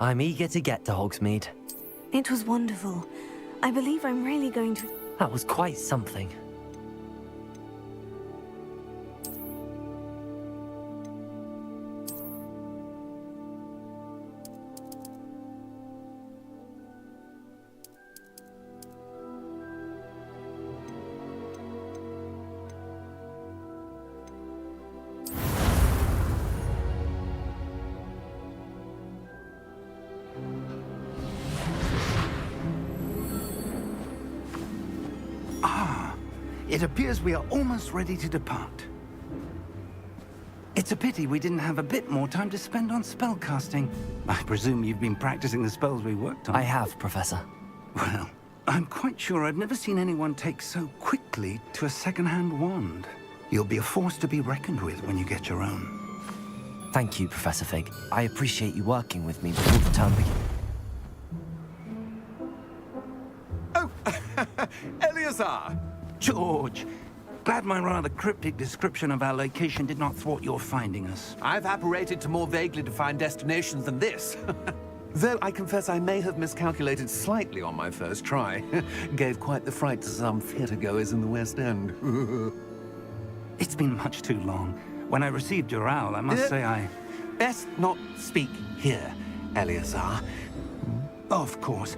I'm eager to get to Hogsmeade. It was wonderful. I believe I'm really going to... That was quite something. It appears we are almost ready to depart. It's a pity we didn't have a bit more time to spend on spellcasting. I presume you've been practicing the spells we worked on. I have, Professor. Well, I'm quite sure I've never seen anyone take so quickly to a second-hand wand. You'll be a force to be reckoned with when you get your own. Thank you, Professor Fig. I appreciate you working with me before the term begins. Oh, Eleazar! George, glad my rather cryptic description of our location did not thwart your finding us. I've apparated to more vaguely defined destinations than this. Though I confess I may have miscalculated slightly on my first try. Gave quite the fright to some theatergoers in the West End. It's been much too long. When I received your owl, I must say I... Best not speak here, Eleazar. Of course.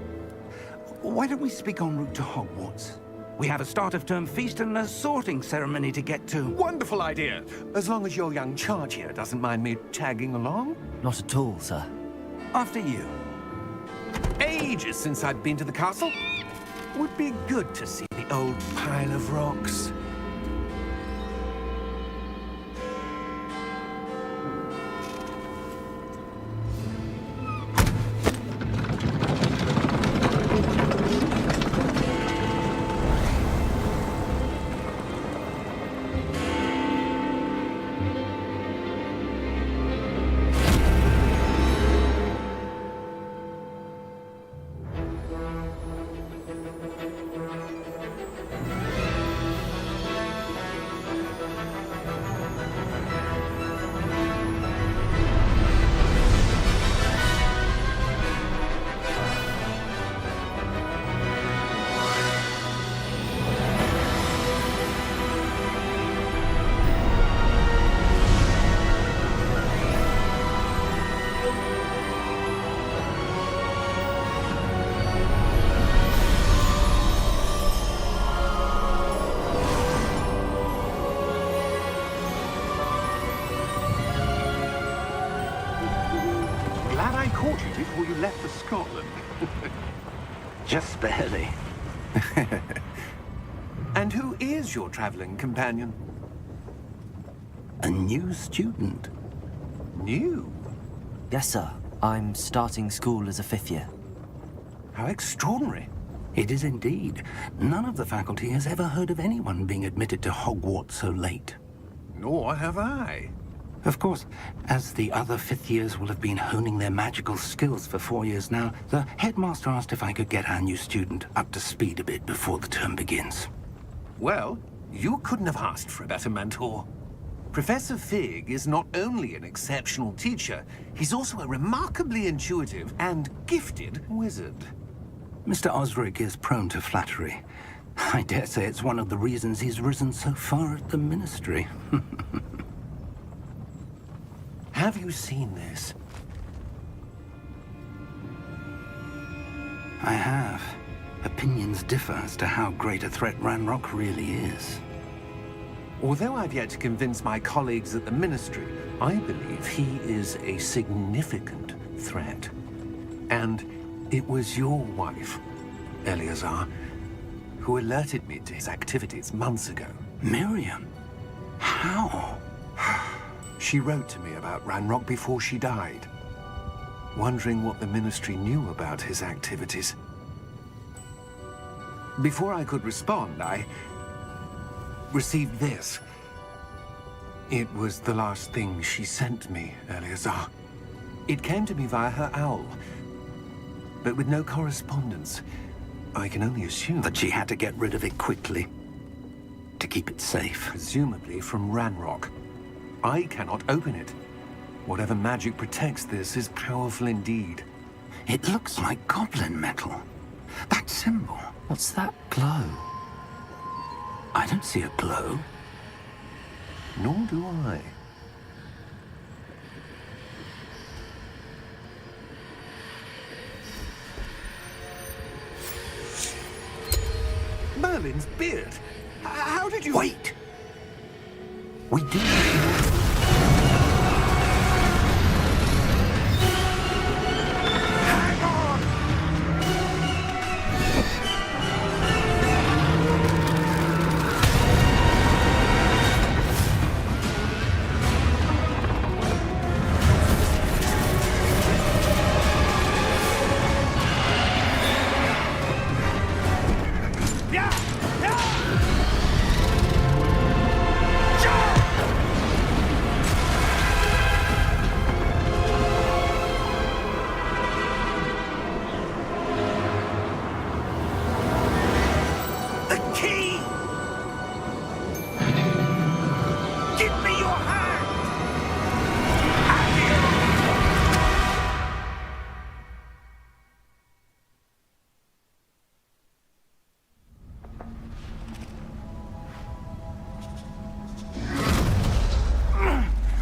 Why don't we speak en route to Hogwarts? We have a start-of-term feast and a sorting ceremony to get to. Wonderful idea! As long as your young charge here doesn't mind me tagging along. Not at all, sir. After you. Ages since I've been to the castle. Would be good to see the old pile of rocks. Before you left for Scotland. Just barely. And who is your traveling companion? A new student. New? Yes, sir. I'm starting school as a 5th year. How extraordinary. It is indeed. None of the faculty has ever heard of anyone being admitted to Hogwarts so late. Nor have I. Of course, as the other 5th years will have been honing their magical skills for 4 years now, the headmaster asked if I could get our new student up to speed a bit before the term begins. Well, you couldn't have asked for a better mentor. Professor Fig is not only an exceptional teacher, he's also a remarkably intuitive and gifted wizard. Mr. ASRock is prone to flattery. I dare say it's one of the reasons he's risen so far at the Ministry. Have you seen this? I have. Opinions differ as to how great a threat Ranrock really is. Although I've yet to convince my colleagues at the Ministry, I believe he is a significant threat. And it was your wife, Eleazar, who alerted me to his activities months ago. Miriam? How? She wrote to me about Ranrock before she died, wondering what the Ministry knew about his activities. Before I could respond, I received this. It was the last thing she sent me, Eleazar. It came to me via her owl, but with no correspondence. I can only assume that she had to get rid of it quickly, to keep it safe. Presumably from Ranrock. I cannot open it. Whatever magic protects this is powerful indeed. It looks like goblin metal. That symbol. What's that glow? I don't see a glow. Nor do I. Merlin's beard. How did you... Wait! We do... Hang on!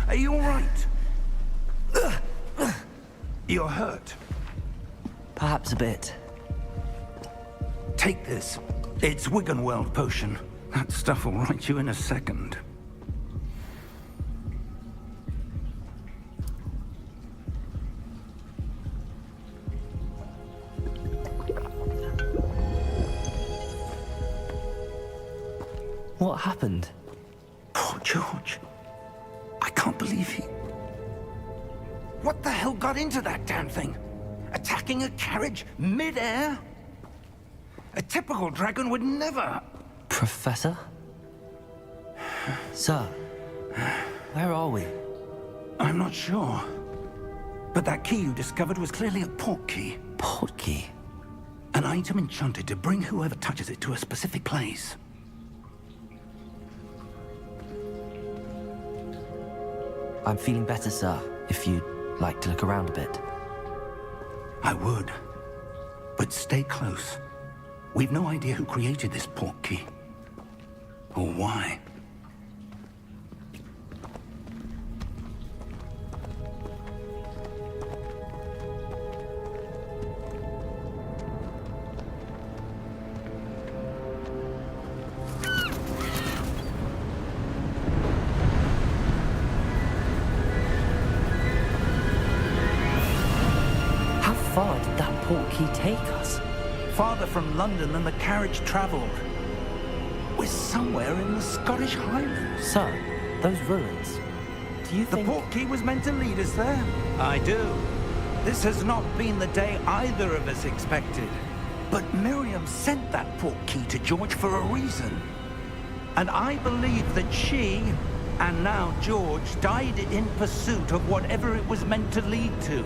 Are you all right? You're hurt. Perhaps a bit. Take this. It's Wiggenweld potion. That stuff will right you in a second. What happened? Poor George. I can't believe he... What the hell got into that damn thing? Attacking a carriage mid-air? A typical dragon would never... Professor? Sir, where are we? I'm not sure. But that key you discovered was clearly a port key. Port key? An item enchanted to bring whoever touches it to a specific place. I'm feeling better, sir, if you'd like to look around a bit. I would. But stay close. We've no idea who created this port key. Or why. How far did that port key take us? Farther from London than the carriage traveled. We're somewhere in the Scottish Highlands. Sir, those ruins. Do you The think... port key was meant to lead us there? I do. This has not been the day either of us expected. But Miriam sent that port key to George for a reason. And I believe that she, and now George, died in pursuit of whatever it was meant to lead to.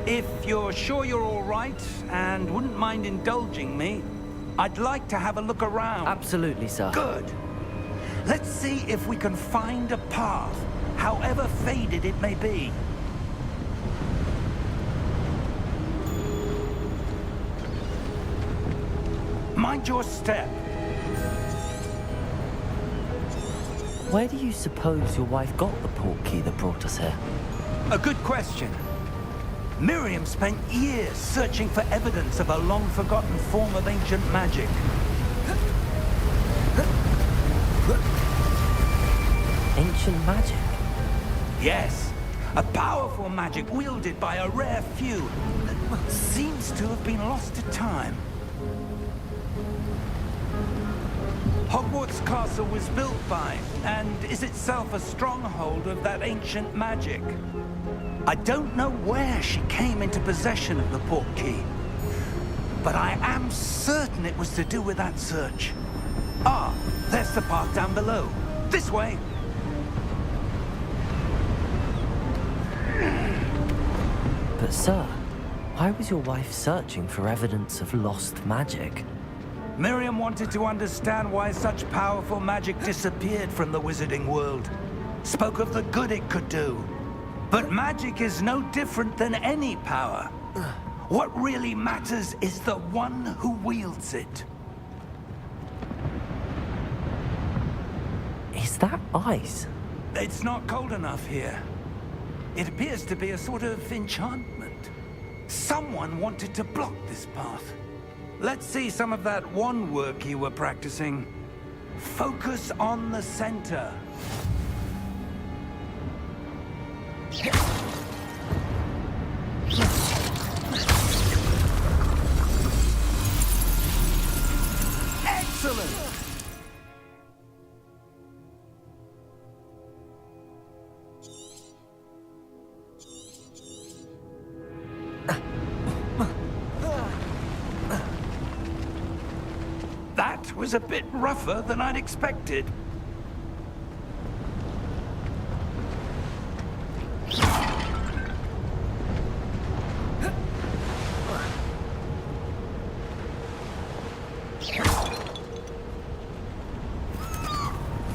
If you're sure you're all right, and wouldn't mind indulging me, I'd like to have a look around. Absolutely, sir. Good. Let's see if we can find a path, however faded it may be. Mind your step. Where do you suppose your wife got the port key that brought us here? A good question. Miriam spent years searching for evidence of a long-forgotten form of ancient magic. Ancient magic? Yes, a powerful magic wielded by a rare few that seems to have been lost to time. Hogwarts Castle was built by, and is itself a stronghold of that ancient magic. I don't know where she came into possession of the port key, but I am certain it was to do with that search. Ah, there's the path down below. This way. But sir, why was your wife searching for evidence of lost magic? Miriam wanted to understand why such powerful magic disappeared from the wizarding world. Spoke of the good it could do. But magic is no different than any power. What really matters is the one who wields it. Is that ice? It's not cold enough here. It appears to be a sort of enchantment. Someone wanted to block this path. Let's see some of that wand work you were practicing. Focus on the center. Excellent! That was a bit rougher than I'd expected.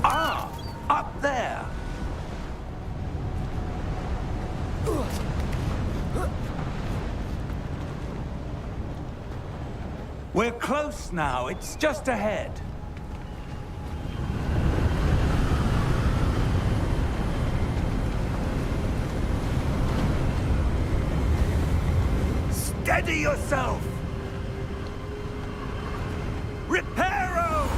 Ah, up there. We're close now. It's just ahead. Steady yourself! Reparo!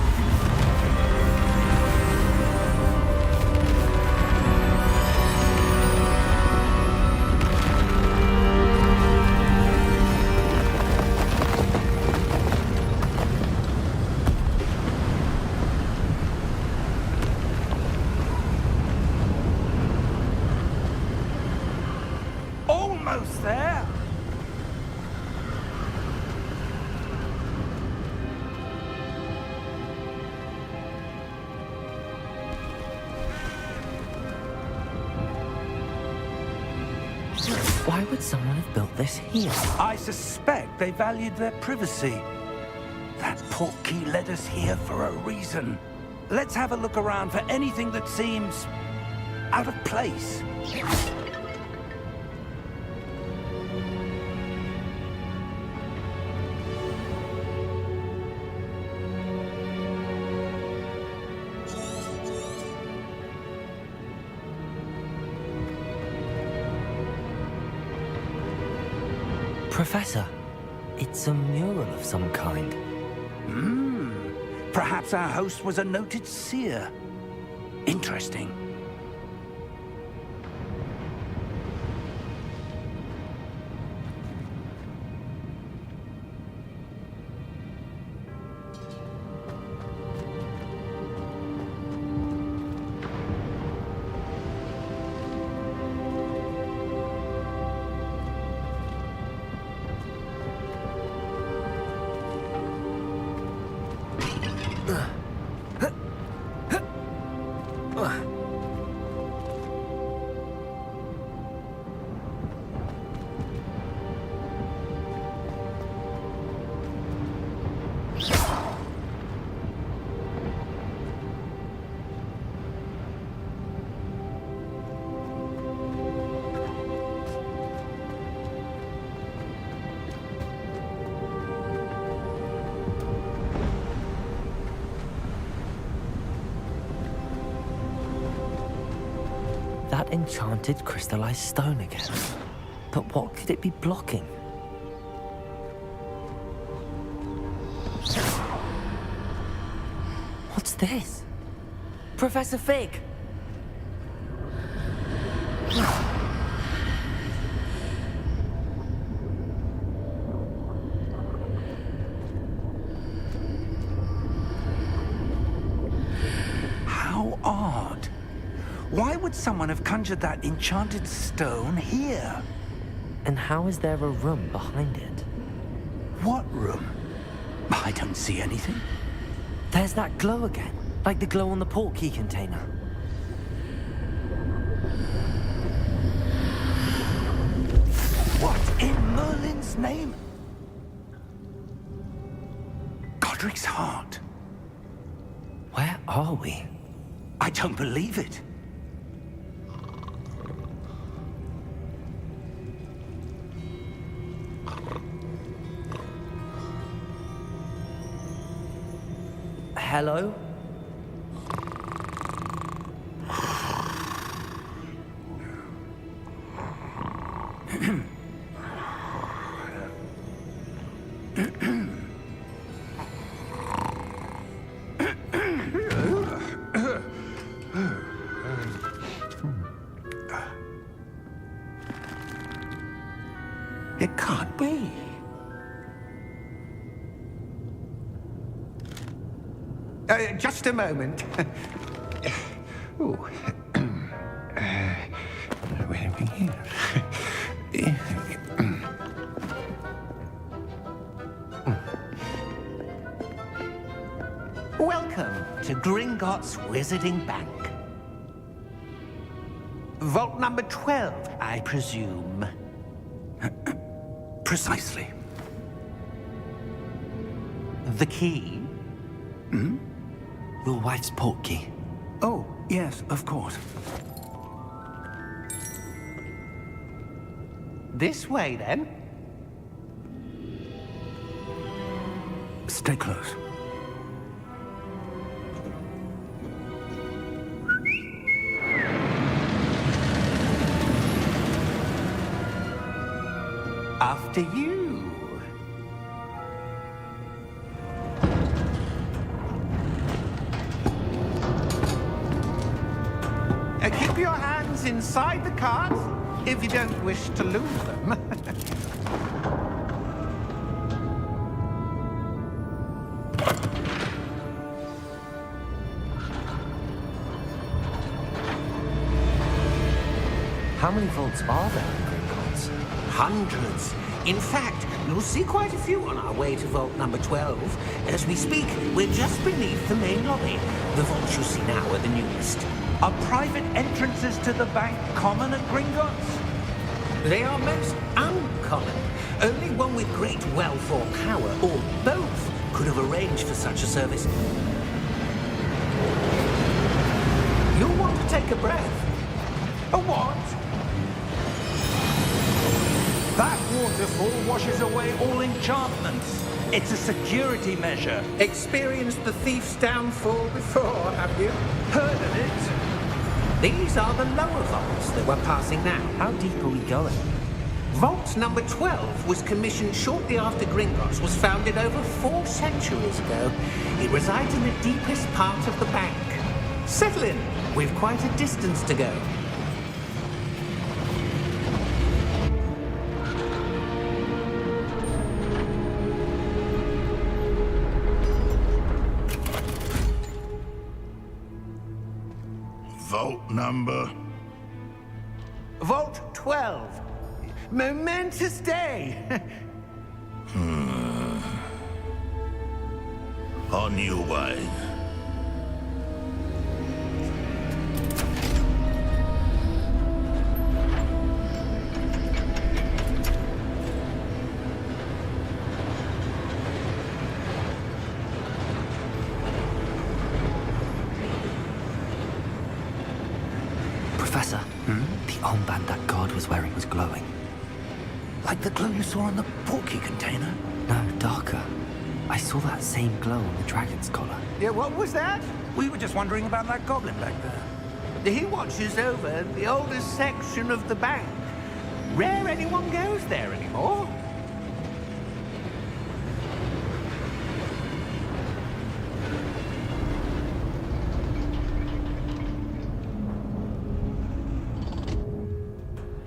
Almost there! Why would someone have built this here? I suspect they valued their privacy. That portkey led us here for a reason. Let's have a look around for anything that seems out of place. Professor, it's a mural of some kind. Perhaps our host was a noted seer. Interesting. That enchanted crystallized stone again. But what could it be blocking? What's this? Professor Fig! How odd. Why would someone have conjured that enchanted stone here? And how is there a room behind it? What room? I don't see anything. There's that glow again, like the glow on the portkey container. What in Merlin's name? Godric's heart. Where are we? I don't believe it. hello? It can't be. Just a moment. Ooh. Where are we here? Welcome to Gringotts Wizarding Bank. Vault number 12, I presume. Precisely. The key? Your wife's portkey. Oh, yes, of course. This way, then. Stay close. After you. Keep your hands inside the cart if you don't wish to lose them. How many vaults are there in Gringotts? Hundreds. In fact, you'll see quite a few on our way to vault number 12. As we speak, we're just beneath the main lobby. The vaults you see now are the newest. Are private entrances to the bank common at Gringotts? They are most uncommon. Only one with great wealth or power, or both, could have arranged for such a service. You'll want to take a breath. A what? That waterfall washes away all enchantments. It's a security measure. Experienced the thief's downfall before, have you? Heard of it? These are the lower vaults that we're passing now. How deep are we going? Vault number 12 was commissioned shortly after Gringotts was founded over 4 centuries ago. It resides in the deepest part of the bank. Settle in. We've quite a distance to go. Vault number? Vault 12. Momentous day. On your way. Professor, the armband that guard was wearing was glowing. Like the glow you saw on the portkey container? No, darker. I saw that same glow on the dragon's collar. Yeah, what was that? We were just wondering about that goblin back there. He watches over the oldest section of the bank. Rare anyone goes there anymore.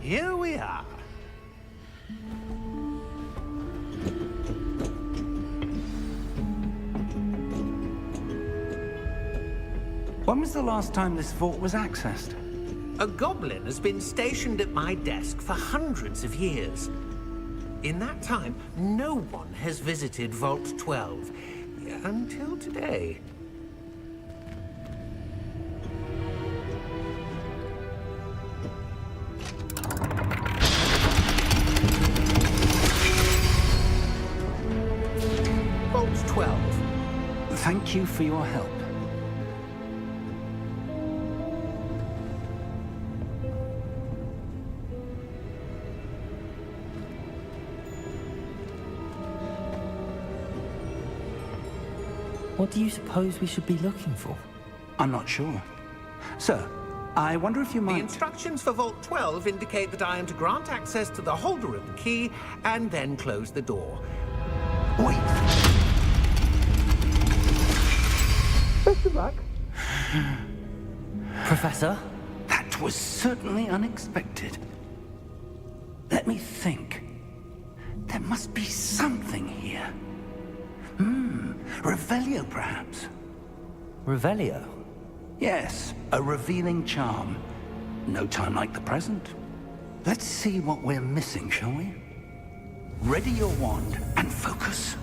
Here we are. When was the last time this vault was accessed? A goblin has been stationed at my desk for hundreds of years. In that time, no one has visited Vault 12. Until today. Vault 12. Thank you for your help. What do you suppose we should be looking for? I'm not sure. Sir, I wonder if you The might... instructions for Vault 12 indicate that I am to grant access to the holder of the key and then close the door. Wait! Best of luck. Professor? That was certainly unexpected. Let me think. There must be something here. Revelio, perhaps? Revelio? Yes, a revealing charm. No time like the present. Let's see what we're missing, shall we? Ready your wand and focus.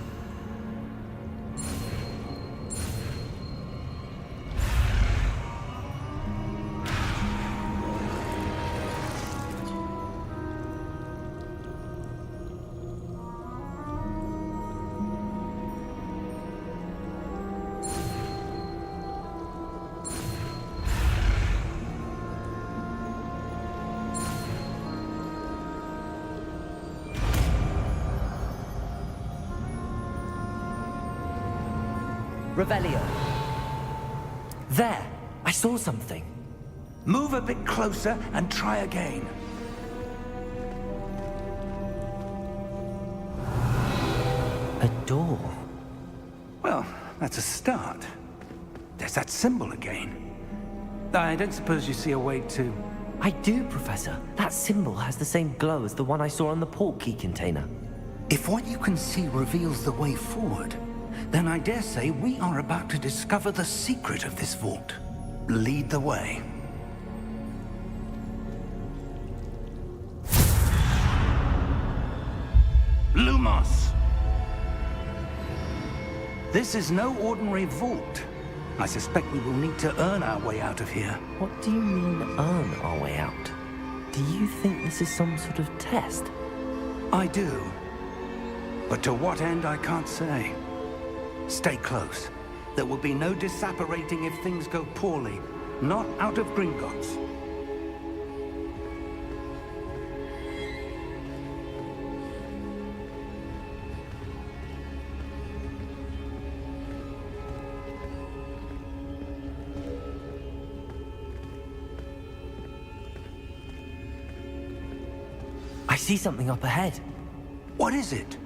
Revelio. There! I saw something. Move a bit closer and try again. A door. Well, that's a start. There's that symbol again. I don't suppose you see a way to... I do, Professor. That symbol has the same glow as the one I saw on the port key container. If what you can see reveals the way forward, then I dare say we are about to discover the secret of this vault. Lead the way. Lumos! This is no ordinary vault. I suspect we will need to earn our way out of here. What do you mean, earn our way out? Do you think this is some sort of test? I do. But to what end, I can't say. Stay close. There will be no disapparating if things go poorly. Not out of Gringotts. I see something up ahead. What is it?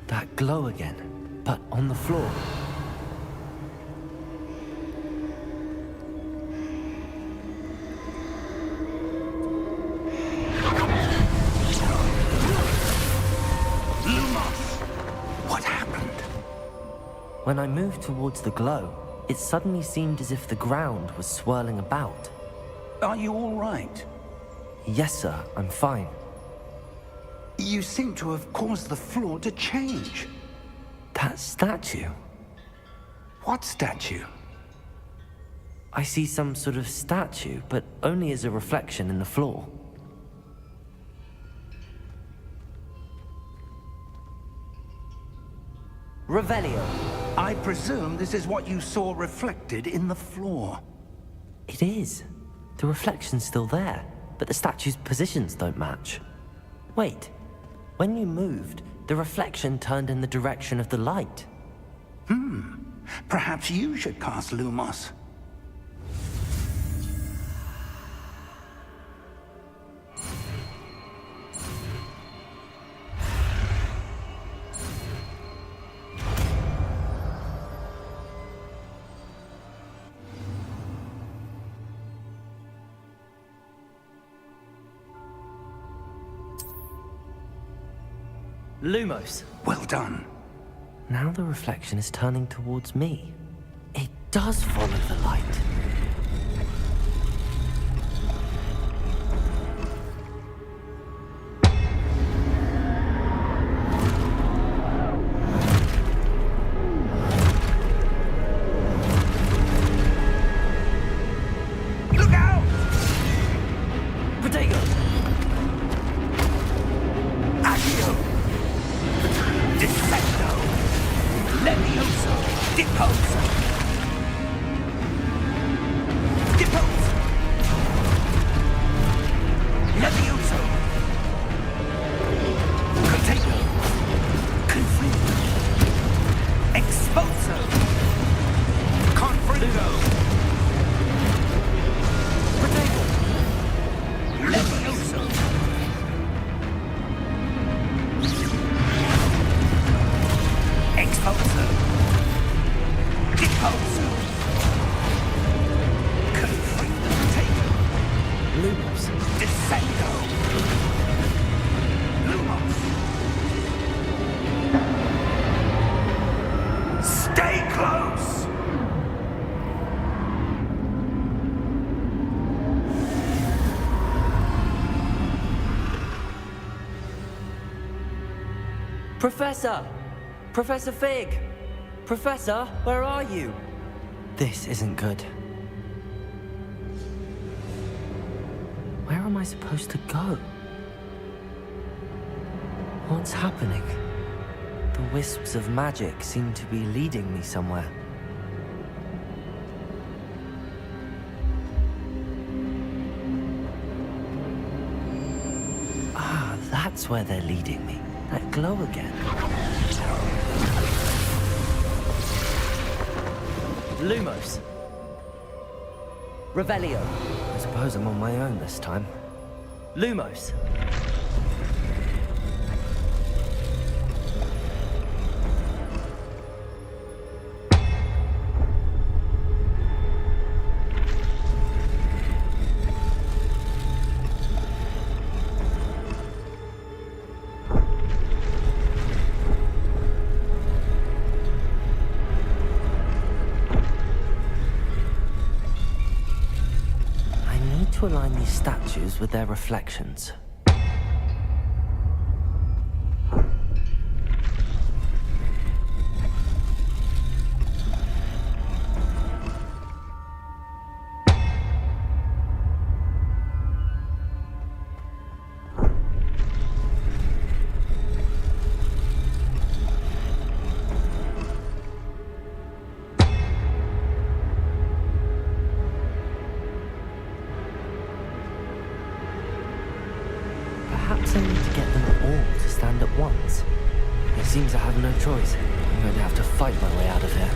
That glow again, but on the floor. Lumos! What happened? When I moved towards the glow, it suddenly seemed as if the ground was swirling about. Are you all right? Yes, sir, I'm fine. You seem to have caused the floor to change. That statue? What statue? I see some sort of statue, but only as a reflection in the floor. Revelio. I presume this is what you saw reflected in the floor. It is. The reflection's still there, but the statue's positions don't match. Wait. When you moved, the reflection turned in the direction of the light. Perhaps you should cast Lumos. Lumos. Well done. Now the reflection is turning towards me. It does follow the light. Look out! Protego! Accio! Dissecto! Levioso! Deposo! Deposo! Levioso! Protego! Confringo! Expulso! closer. Get closer. Confringo. Take. Lumos. Descendo. Lumos. Stay close. Professor! Professor Fig! Professor, where are you? This isn't good. Where am I supposed to go? What's happening? The wisps of magic seem to be leading me somewhere. Ah, that's where they're leading me. That glow again. Lumos. Revelio. I suppose I'm on my own this time. Lumos. To align these statues with their reflections. Perhaps I need to get them all to stand at once. It seems I have no choice. I'm going to have to fight my way out of here.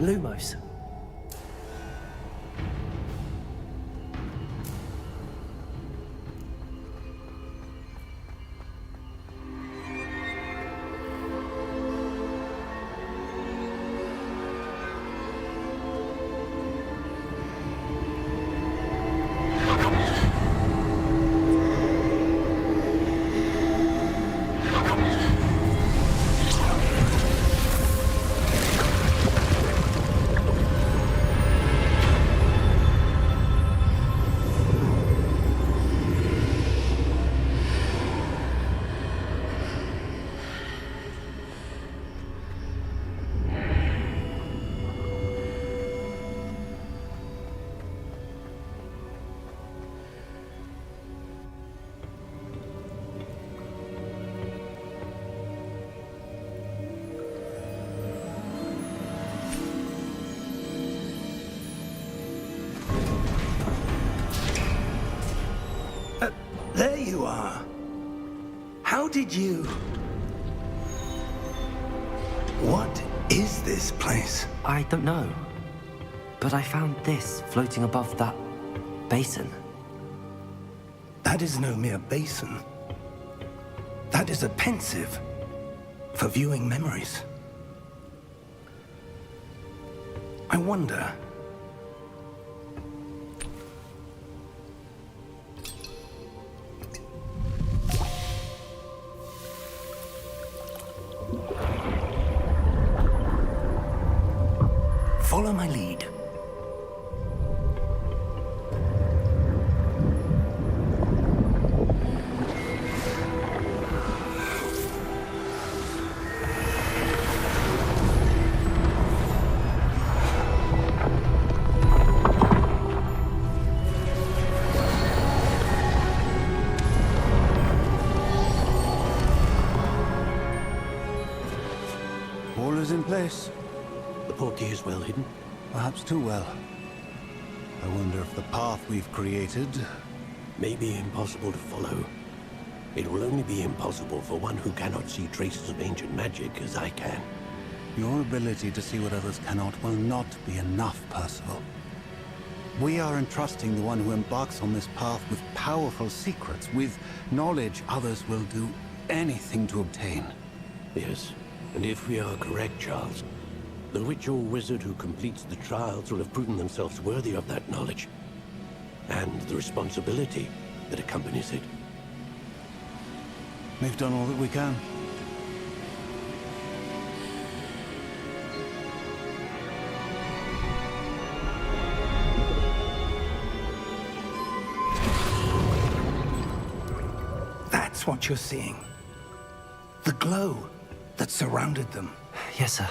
Lumos. There you are. How did you... What is this place? I don't know. But I found this floating above that basin. That is no mere basin. That is a pensive for viewing memories. I wonder... Follow my lead. All is in place. The portkey is well hidden. Perhaps too well. I wonder if the path we've created... May be impossible to follow. It will only be impossible for one who cannot see traces of ancient magic as I can. Your ability to see what others cannot will not be enough, Percival. We are entrusting the one who embarks on this path with powerful secrets, with knowledge others will do anything to obtain. Yes, and if we are correct, Charles, the witch or wizard who completes the trials will have proven themselves worthy of that knowledge, and the responsibility that accompanies it. We've done all that we can. That's what you're seeing. The glow that surrounded them. Yes, sir.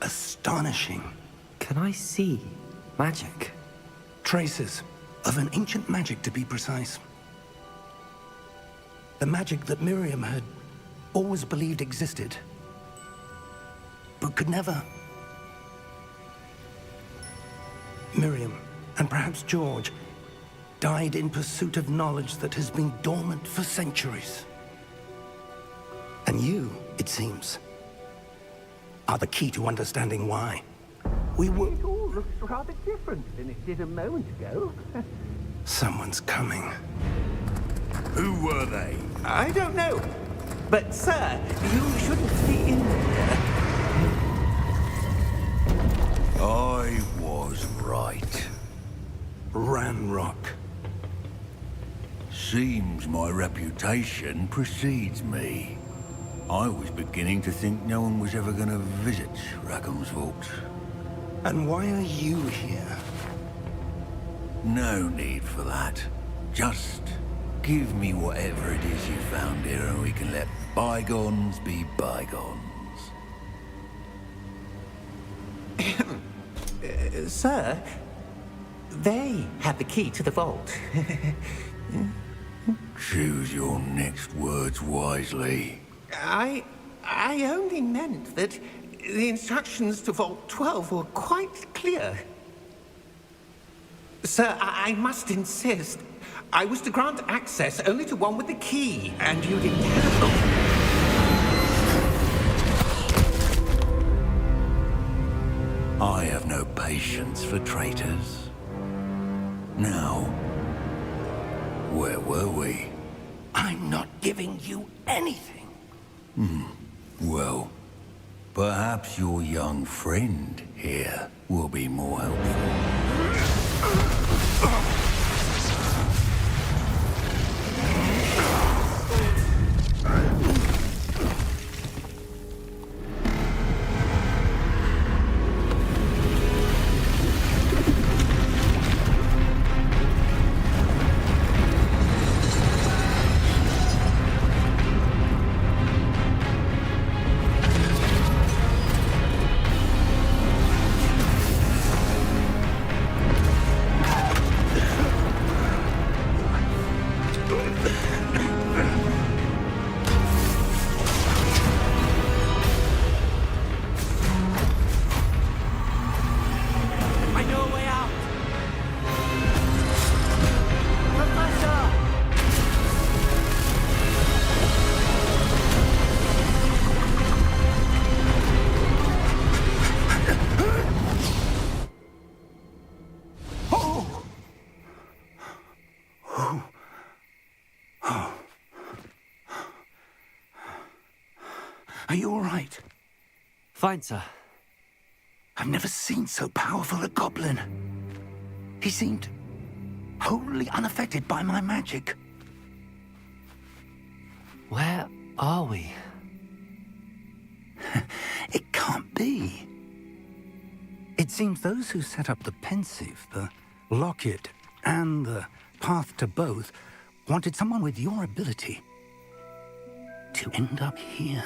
Astonishing. Can I see magic? Traces of an ancient magic, to be precise. The magic that Miriam had always believed existed, but could never. Miriam, and perhaps George, died in pursuit of knowledge that has been dormant for centuries. And you, it seems, are the key to understanding why. We were... It all looks rather different than it did a moment ago. Someone's coming. Who were they? I don't know. But, sir, you shouldn't be in there. I was right. Ranrock. Seems my reputation precedes me. I was beginning to think no one was ever going to visit Rackham's vault. And why are you here? No need for that. Just give me whatever it is you found here and we can let bygones be bygones. Sir, they have the key to the vault. Choose your next words wisely. I only meant that the instructions to Vault 12 were quite clear. Sir, I must insist. I was to grant access only to one with the key, and you didn't have it. I have no patience for traitors. Now, where were we? I'm not giving you anything. Well, perhaps your young friend here will be more helpful. Are you all right? Fine, sir. I've never seen so powerful a goblin. He seemed wholly unaffected by my magic. Where are we? It can't be. It seems those who set up the pensive, the locket, and the path to both wanted someone with your ability to end up here.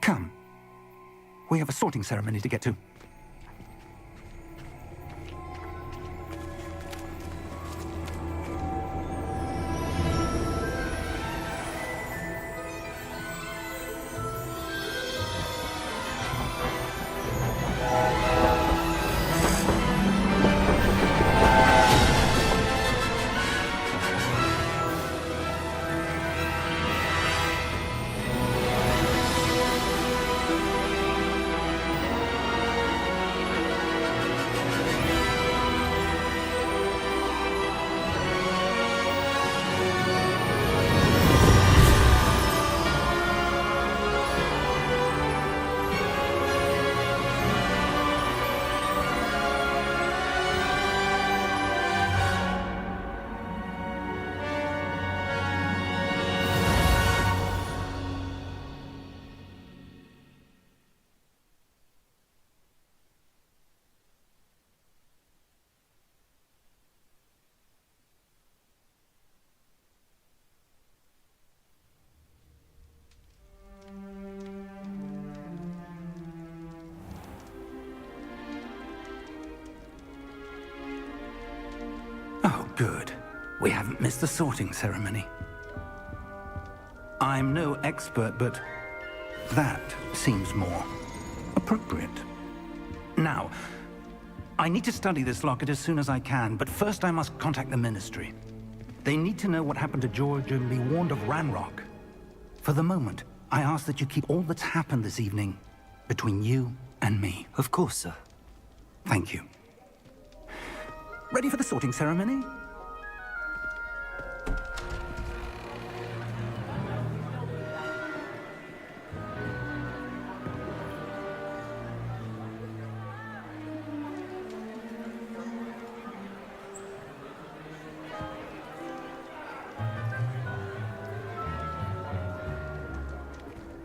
Come. We have a sorting ceremony to get to. Oh, good. We haven't missed the sorting ceremony. I'm no expert, but that seems more appropriate. Now, I need to study this locket as soon as I can, but first I must contact the Ministry. They need to know what happened to George and be warned of Ranrock. For the moment, I ask that you keep all that's happened this evening between you and me. Of course, sir. Thank you. Ready for the sorting ceremony?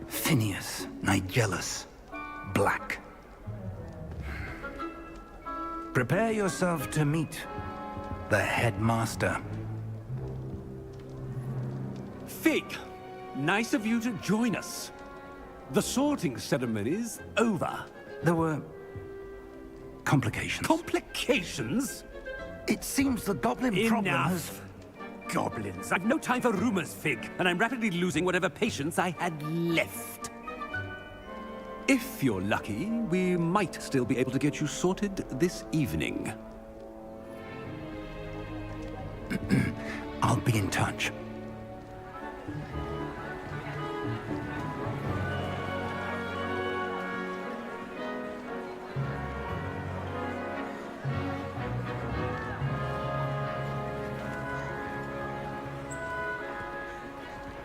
Phineas, Nigellus, Black. Prepare yourself to meet the headmaster. Fig, nice of you to join us. The sorting ceremony's over. There were complications. Complications? It seems the goblin problem has... Enough! Goblins. I've no time for rumors, Fig, and I'm rapidly losing whatever patience I had left. If you're lucky, we might still be able to get you sorted this evening. I'll be in touch.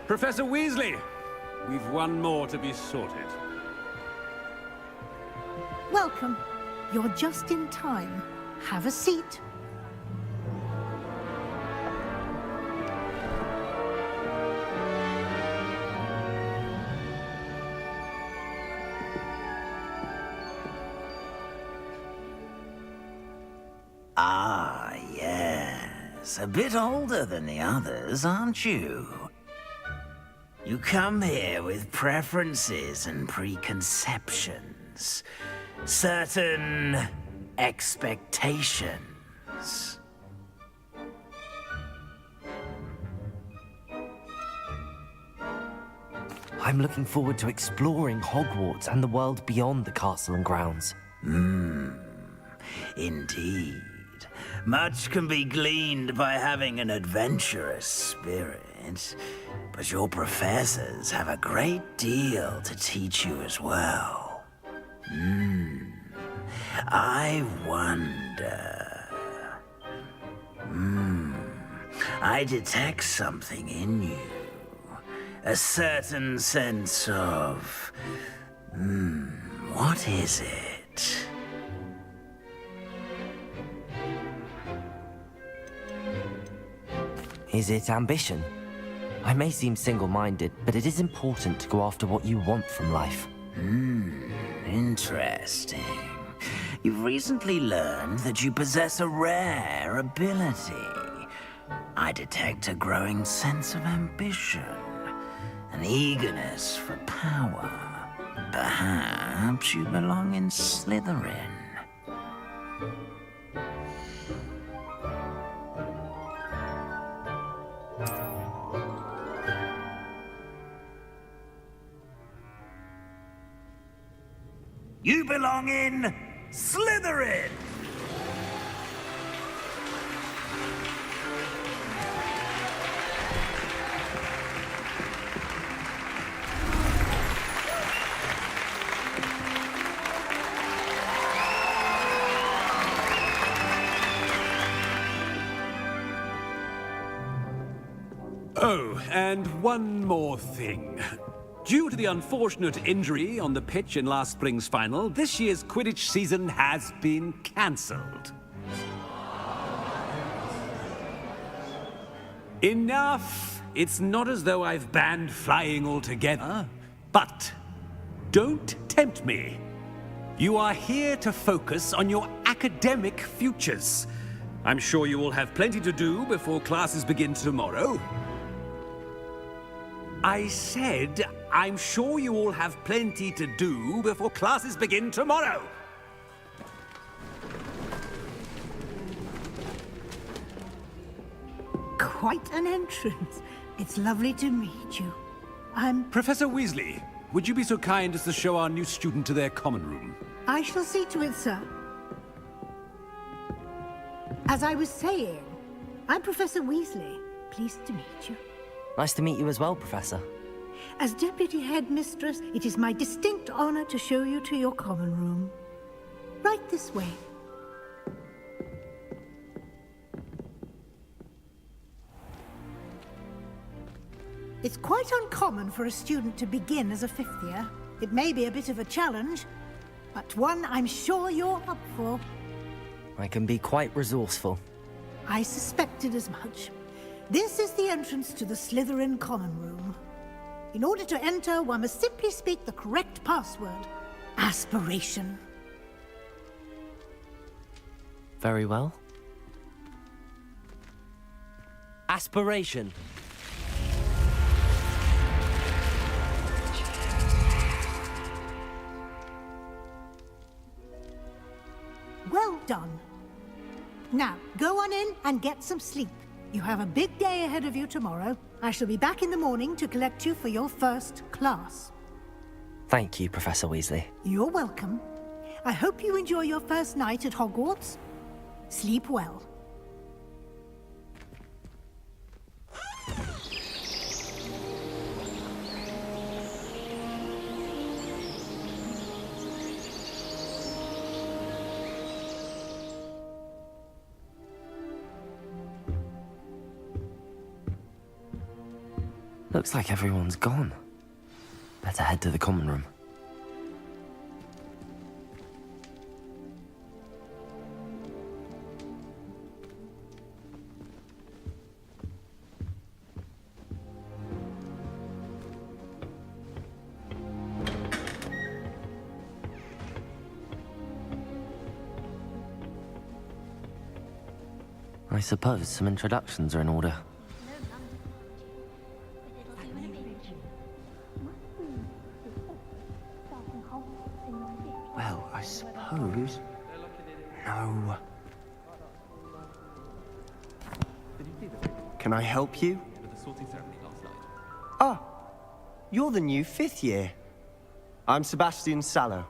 Professor Weasley, we've one more to be sorted. Welcome. You're just in time. Have a seat. Ah, yes. A bit older than the others, aren't you? You come here with preferences and preconceptions. Certain expectations. I'm looking forward to exploring Hogwarts and the world beyond the castle and grounds. Indeed. Much can be gleaned by having an adventurous spirit, but your professors have a great deal to teach you as well. I wonder... I detect something in you A certain sense of... what is it? Is it ambition? I may seem single-minded, but it is important to go after what you want from life. Interesting. You've recently learned that you possess a rare ability. I detect a growing sense of ambition, an eagerness for power. Perhaps you belong in Slytherin. You belong in Slytherin! Oh, and one more thing. Due to the unfortunate injury on the pitch in last spring's final, this year's Quidditch season has been cancelled. Enough! It's not as though I've banned flying altogether. But don't tempt me. You are here to focus on your academic futures. I'm sure you will have plenty to do before classes begin tomorrow. I said, I'm sure you all have plenty to do before classes begin tomorrow. Quite an entrance. It's lovely to meet you. Professor Weasley, would you be so kind as to show our new student to their common room? I shall see to it, sir. As I was saying, I'm Professor Weasley. Pleased to meet you. Nice to meet you as well, Professor. As Deputy Headmistress, it is my distinct honor to show you to your common room. Right this way. It's quite uncommon for a student to begin as a fifth year. It may be a bit of a challenge, but one I'm sure you're up for. I can be quite resourceful. I suspected as much. This is the entrance to the Slytherin common room. In order to enter, one must simply speak the correct password. Aspiration. Very well. Aspiration. Well done. Now, go on in and get some sleep. You have a big day ahead of you tomorrow. I shall be back in the morning to collect you for your first class. Thank you, Professor Weasley. You're welcome. I hope you enjoy your first night at Hogwarts. Sleep well. Looks like everyone's gone. Better head to the common room. I suppose some introductions are in order. Well, I suppose... No. Can I help you? Ah, you're the new fifth year. I'm Sebastian Sallow.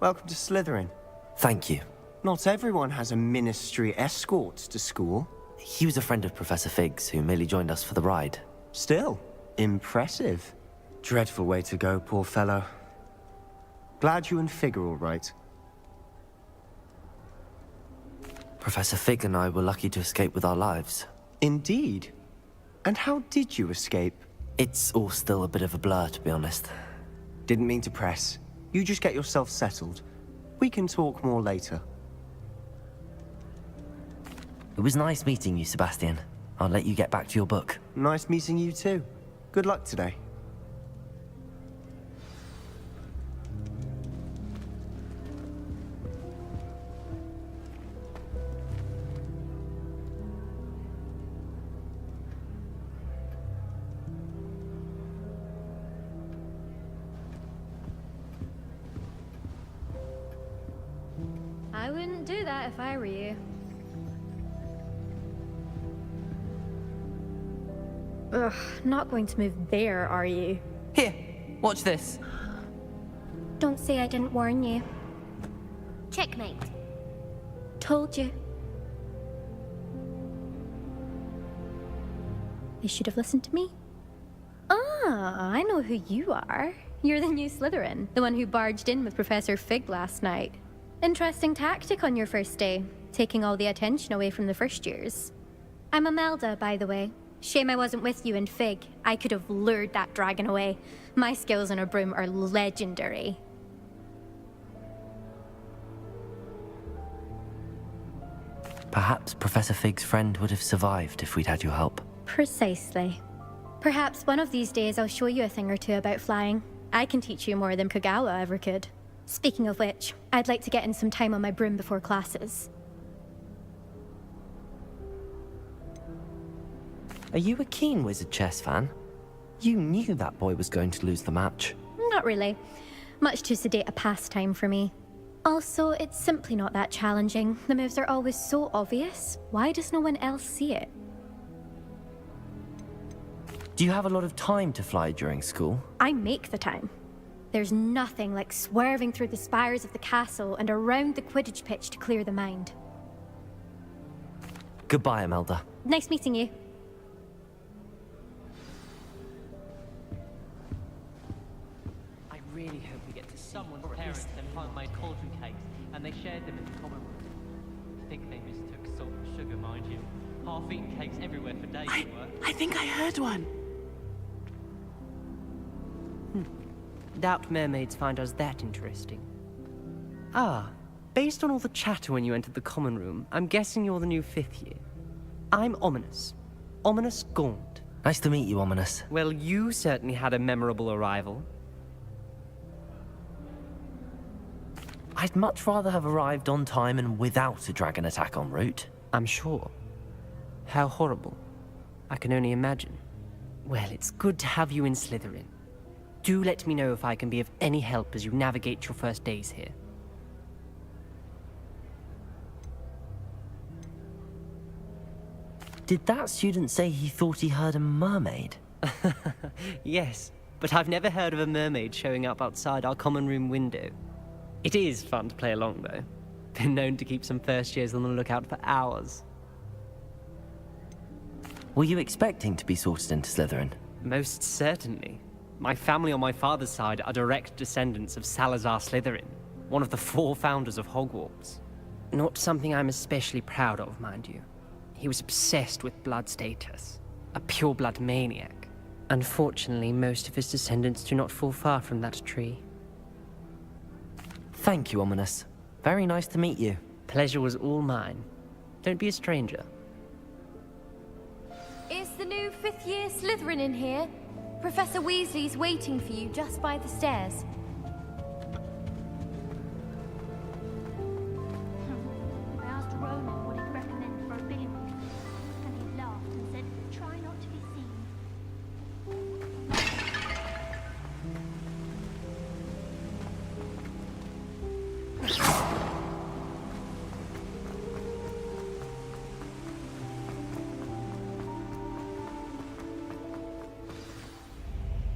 Welcome to Slytherin. Thank you. Not everyone has a ministry escort to school. He was a friend of Professor Fig's who merely joined us for the ride. Still, impressive. Dreadful way to go, poor fellow. Glad you and Fig are all right. Professor Fig and I were lucky to escape with our lives. Indeed. And how did you escape? It's all still a bit of a blur, to be honest. Didn't mean to press. You just get yourself settled. We can talk more later. It was nice meeting you, Sebastian. I'll let you get back to your book. Nice meeting you too. Good luck today. I wouldn't do that if I were you. Ugh, not going to move there, are you? Here, watch this. Don't say I didn't warn you. Checkmate. Told you. You should have listened to me. Ah, I know who you are. You're the new Slytherin, the one who barged in with Professor Fig last night. Interesting tactic on your first day, taking all the attention away from the first years. I'm Imelda, by the way. Shame I wasn't with you in Fig. I could have lured that dragon away. My skills on a broom are legendary. Perhaps Professor Fig's friend would have survived if we'd had your help. Precisely. Perhaps one of these days I'll show you a thing or two about flying. I can teach you more than Kagawa ever could. Speaking of which, I'd like to get in some time on my broom before classes. Are you a keen Wizard chess fan? You knew that boy was going to lose the match. Not really. Much too sedate a pastime for me. Also, it's simply not that challenging. The moves are always so obvious. Why does no one else see it? Do you have a lot of time to fly during school? I make the time. There's nothing like swerving through the spires of the castle and around the Quidditch pitch to clear the mind. Goodbye, Imelda. Nice meeting you. I really hope we get to see someone's parents and homemade cauldron cakes, and they shared them in the common room. I think they mistook salt for sugar, mind you. Half-eaten cakes everywhere for days at work. I think I heard one. Doubt mermaids find us that interesting. Ah, based on all the chatter when you entered the common room, I'm guessing you're the new 5th year. I'm Ominous. Ominous Gaunt. Nice to meet you, Ominous. Well, you certainly had a memorable arrival. I'd much rather have arrived on time and without a dragon attack en route. I'm sure. How horrible. I can only imagine. Well, it's good to have you in Slytherin. Do let me know if I can be of any help as you navigate your first days here. Did that student say he thought he heard a mermaid? Yes, but I've never heard of a mermaid showing up outside our common room window. It is fun to play along, though. Been known to keep some first years on the lookout for hours. Were you expecting to be sorted into Slytherin? Most certainly. My family on my father's side are direct descendants of Salazar Slytherin, one of the 4 founders of Hogwarts. Not something I'm especially proud of, mind you. He was obsessed with blood status, a pure-blood maniac. Unfortunately, most of his descendants do not fall far from that tree. Thank you, Ominous. Very nice to meet you. Pleasure was all mine. Don't be a stranger. Is the new 5th year Slytherin in here? Professor Weasley's waiting for you just by the stairs. I asked Ronan what he'd recommend for a billy wig, and he laughed and said, try not to be seen.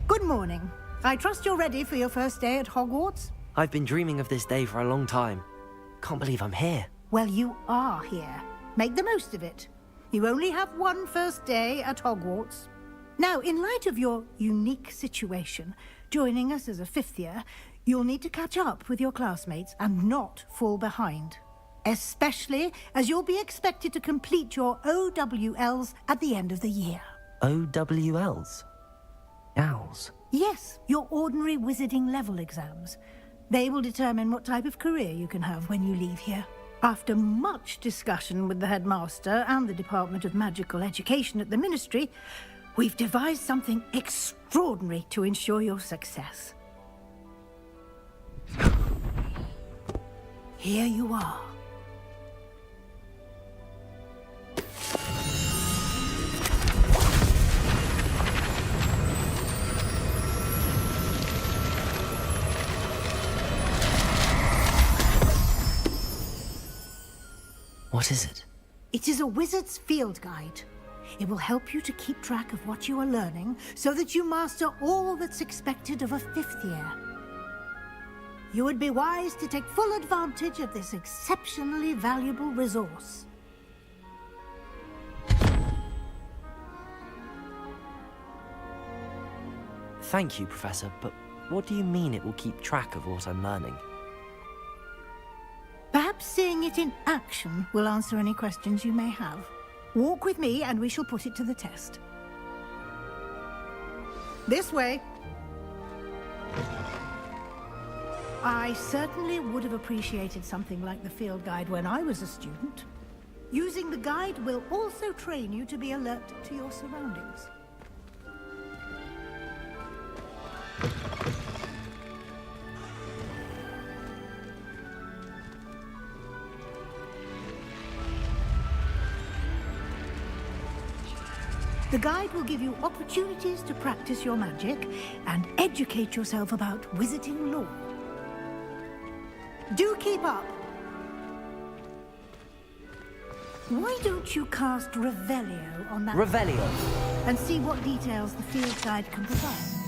Good morning. I trust you're ready for your first day at Hogwarts? I've been dreaming of this day for a long time. Can't believe I'm here. Well, you are here. Make the most of it. You only have one first day at Hogwarts. Now, in light of your unique situation, joining us as a 5th year, you'll need to catch up with your classmates and not fall behind. Especially as you'll be expected to complete your OWLs at the end of the year. OWLs? Owls? Yes, your ordinary wizarding level exams. They will determine what type of career you can have when you leave here. After much discussion with the headmaster and the Department of Magical Education at the Ministry, we've devised something extraordinary to ensure your success. Here you are. What is it? It is a wizard's field guide. It will help you to keep track of what you are learning so that you master all that's expected of a 5th year. You would be wise to take full advantage of this exceptionally valuable resource. Thank you, Professor, but what do you mean it will keep track of what I'm learning? Perhaps seeing it in action will answer any questions you may have. Walk with me and we shall put it to the test. This way. I certainly would have appreciated something like the field guide when I was a student. Using the guide will also train you to be alert to your surroundings. The guide will give you opportunities to practice your magic and educate yourself about wizarding lore. Do keep up! Why don't you cast Revelio on that... Revelio? And see what details the field guide can provide.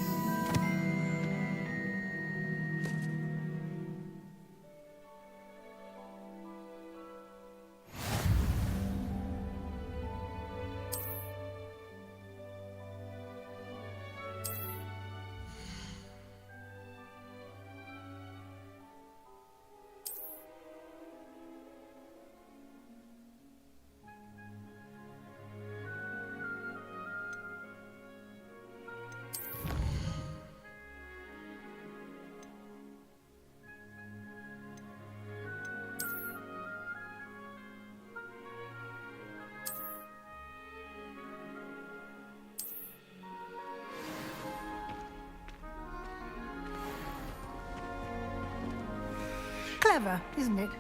Clever, isn't it?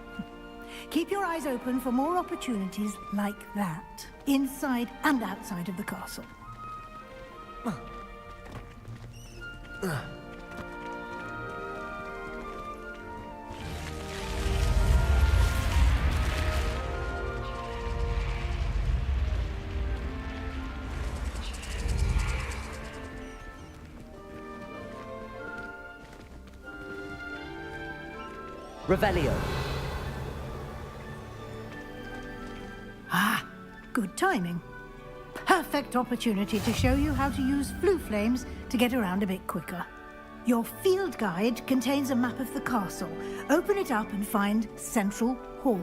Keep your eyes open for more opportunities like that, inside and outside of the castle. Revelio. Ah, good timing. Perfect opportunity to show you how to use flue flames to get around a bit quicker. Your field guide contains a map of the castle. Open it up and find Central Hall.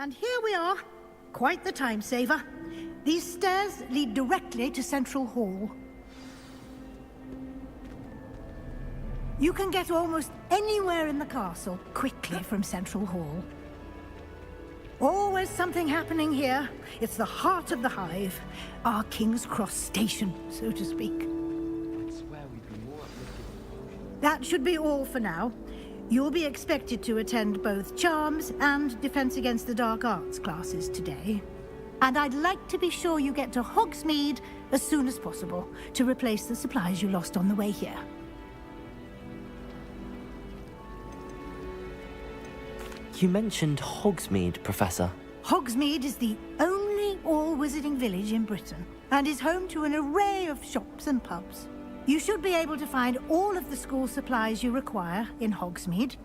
And here we are. Quite the time saver. These stairs lead directly to Central Hall. You can get almost anywhere in the castle quickly from Central Hall. Always something happening here. It's the heart of the hive. Our King's Cross station, so to speak. That should be all for now. You'll be expected to attend both Charms and Defense Against the Dark Arts classes today. And I'd like to be sure you get to Hogsmeade as soon as possible to replace the supplies you lost on the way here. You mentioned Hogsmeade, Professor. Hogsmeade is the only all-wizarding village in Britain and is home to an array of shops and pubs. You should be able to find all of the school supplies you require in Hogsmeade.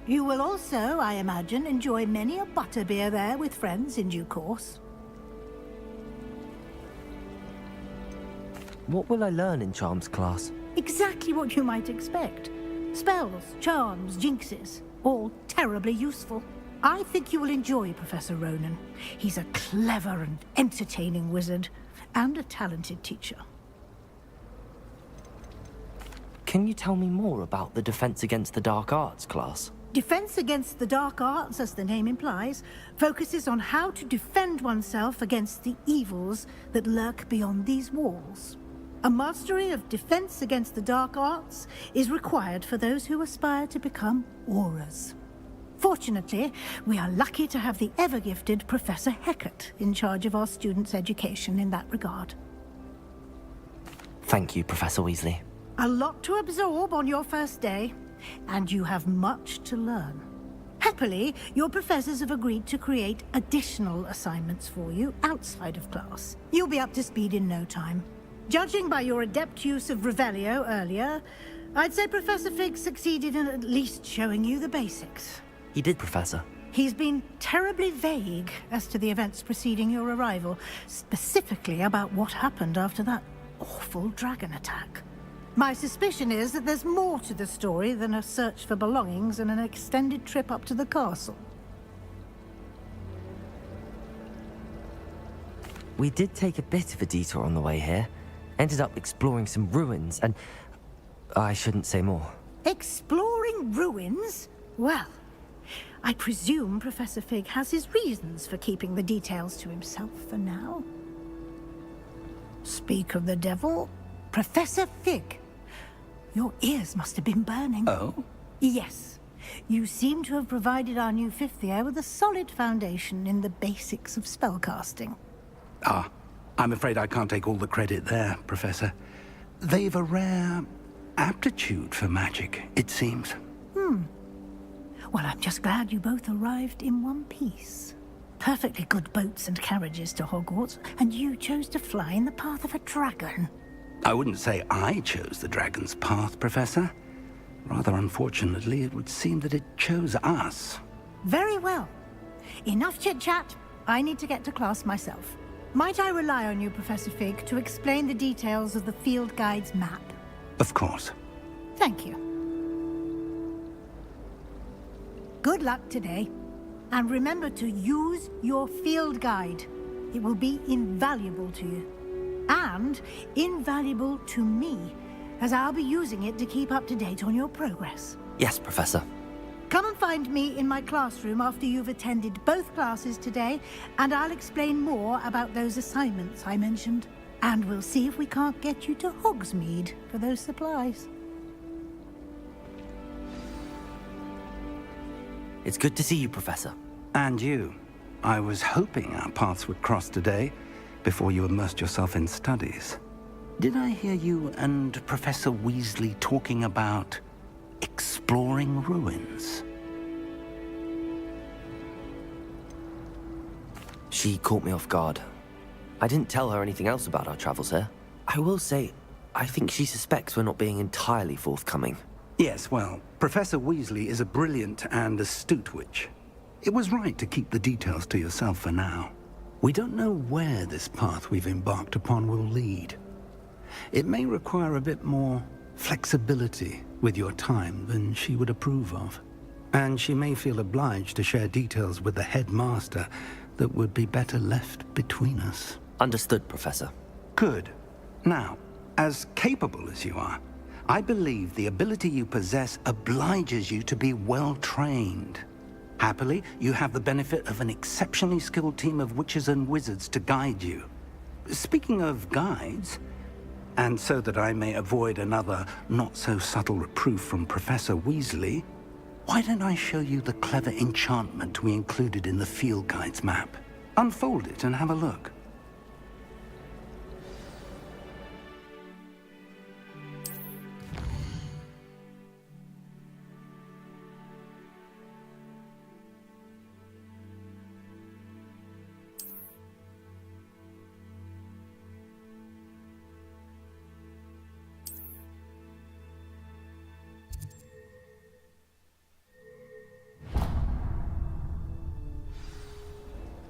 You will also, I imagine, enjoy many a butterbeer there with friends in due course. What will I learn in Charms class? Exactly what you might expect. Spells, charms, jinxes, all terribly useful. I think you will enjoy Professor Ronan. He's a clever and entertaining wizard, and a talented teacher. Can you tell me more about the Defense Against the Dark Arts class? Defense Against the Dark Arts, as the name implies, focuses on how to defend oneself against the evils that lurk beyond these walls. A mastery of Defense Against the Dark Arts is required for those who aspire to become Auras. Fortunately, we are lucky to have the ever-gifted Professor Hecat in charge of our students' education in that regard. Thank you, Professor Weasley. A lot to absorb on your first day, and you have much to learn. Happily, your professors have agreed to create additional assignments for you outside of class. You'll be up to speed in no time. Judging by your adept use of Revelio earlier, I'd say Professor Fig succeeded in at least showing you the basics. He did, Professor. He's been terribly vague as to the events preceding your arrival, specifically about what happened after that awful dragon attack. My suspicion is that there's more to the story than a search for belongings and an extended trip up to the castle. We did take a bit of a detour on the way here. Ended up exploring some ruins, and I shouldn't say more. Exploring ruins? Well, I presume Professor Fig has his reasons for keeping the details to himself for now. Speak of the devil, Professor Fig. Your ears must have been burning. Oh? Yes. You seem to have provided our new fifth year with a solid foundation in the basics of spellcasting. Ah, I'm afraid I can't take all the credit there, Professor. They've a rare aptitude for magic, it seems. Well, I'm just glad you both arrived in one piece. Perfectly good boats and carriages to Hogwarts, and you chose to fly in the path of a dragon. I wouldn't say I chose the dragon's path, Professor. Rather unfortunately, it would seem that it chose us. Very well. Enough chit-chat. I need to get to class myself. Might I rely on you, Professor Fig, to explain the details of the field guide's map? Of course. Thank you. Good luck today. And remember to use your field guide. It will be invaluable to you. And invaluable to me, as I'll be using it to keep up to date on your progress. Yes, Professor. Come and find me in my classroom after you've attended both classes today, and I'll explain more about those assignments I mentioned. And we'll see if we can't get you to Hogsmeade for those supplies. It's good to see you, Professor. And you. I was hoping our paths would cross today, before you immersed yourself in studies. Did I hear you and Professor Weasley talking about exploring ruins? She caught me off guard. I didn't tell her anything else about our travels here. I will say, I think she suspects we're not being entirely forthcoming. Yes, well, Professor Weasley is a brilliant and astute witch. It was right to keep the details to yourself for now. We don't know where this path we've embarked upon will lead. It may require a bit more flexibility with your time than she would approve of. And she may feel obliged to share details with the headmaster that would be better left between us. Understood, Professor. Good. Now, as capable as you are, I believe the ability you possess obliges you to be well trained. Happily, you have the benefit of an exceptionally skilled team of witches and wizards to guide you. Speaking of guides, and so that I may avoid another not-so-subtle reproof from Professor Weasley, why don't I show you the clever enchantment we included in the field guide's map? Unfold it and have a look.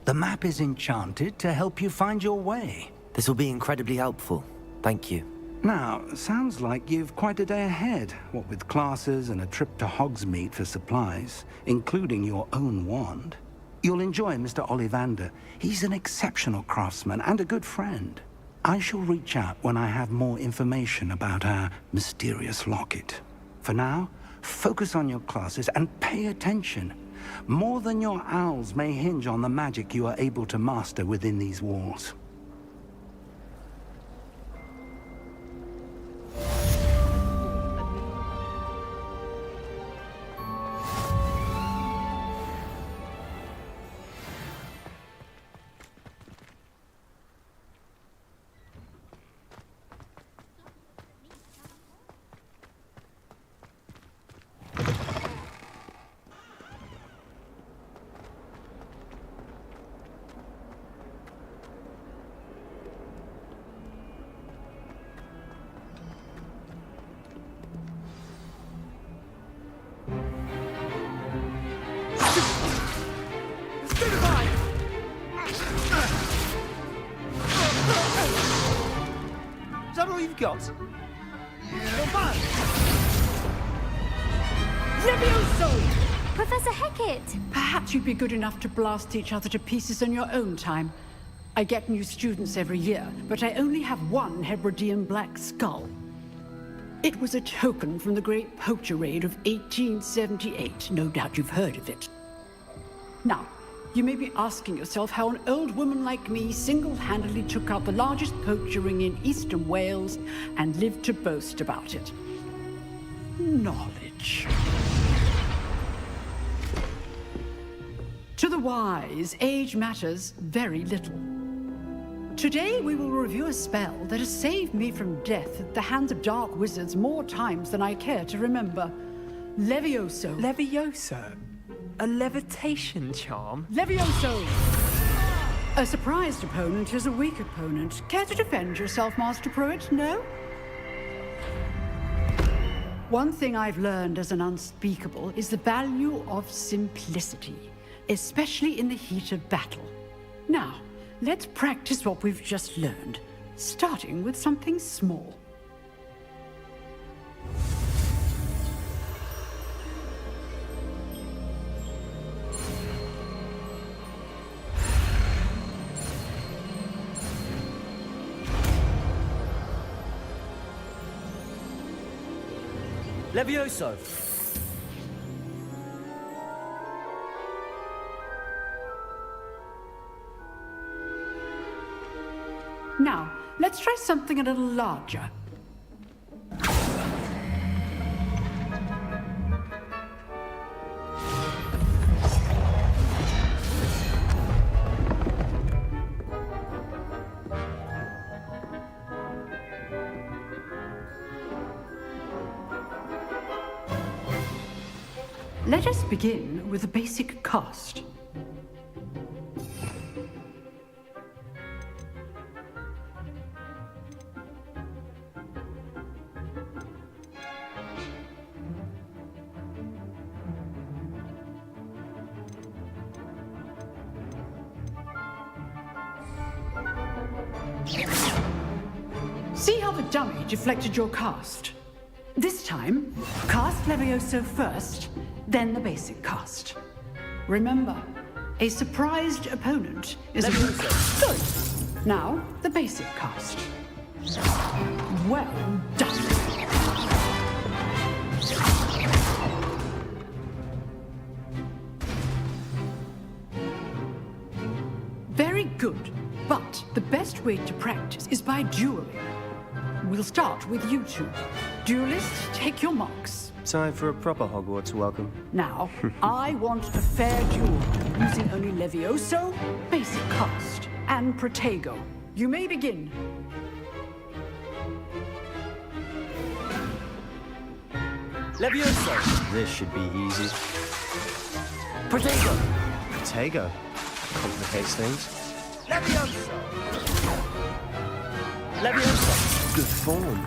The map is enchanted to help you find your way. This will be incredibly helpful. Thank you. Now, sounds like you've quite a day ahead, what with classes and a trip to Hogsmeade for supplies, including your own wand. You'll enjoy Mr. Ollivander. He's an exceptional craftsman and a good friend. I shall reach out when I have more information about our mysterious locket. For now, focus on your classes and pay attention. More than your owls may hinge on the magic you are able to master within these walls. Is that all you've got? Levioso! Professor Hecat! Perhaps you'd be good enough to blast each other to pieces in your own time. I get new students every year, but I only have one Hebridean black skull. It was a token from the Great Poacher Raid of 1878. No doubt you've heard of it. Now, you may be asking yourself how an old woman like me single-handedly took out the largest poacher ring in eastern Wales and lived to boast about it. Knowledge. To the wise, age matters very little. Today we will review a spell that has saved me from death at the hands of dark wizards more times than I care to remember. Levioso. Levioso? A levitation charm? Levioso! A surprised opponent is a weak opponent. Care to defend yourself, Master Pruitt? No? One thing I've learned as an unspeakable is the value of simplicity, especially in the heat of battle. Now, let's practice what we've just learned, starting with something small. Levioso! Now, let's try something a little larger. Let us begin with a basic cast. See how the dummy deflected your cast? This time, cast Levioso first, then the basic cast. Remember, a surprised opponent is good. Now, the basic cast. Well done. Very good. But the best way to practice is by dueling. We'll start with you two. Duelists, take your marks. Time for a proper Hogwarts welcome. Now, I want a fair duel, using only Levioso, basic cast, and Protego. You may begin. Levioso! This should be easy. Protego! Protego? Complicates things. Levioso! Levioso! Good form.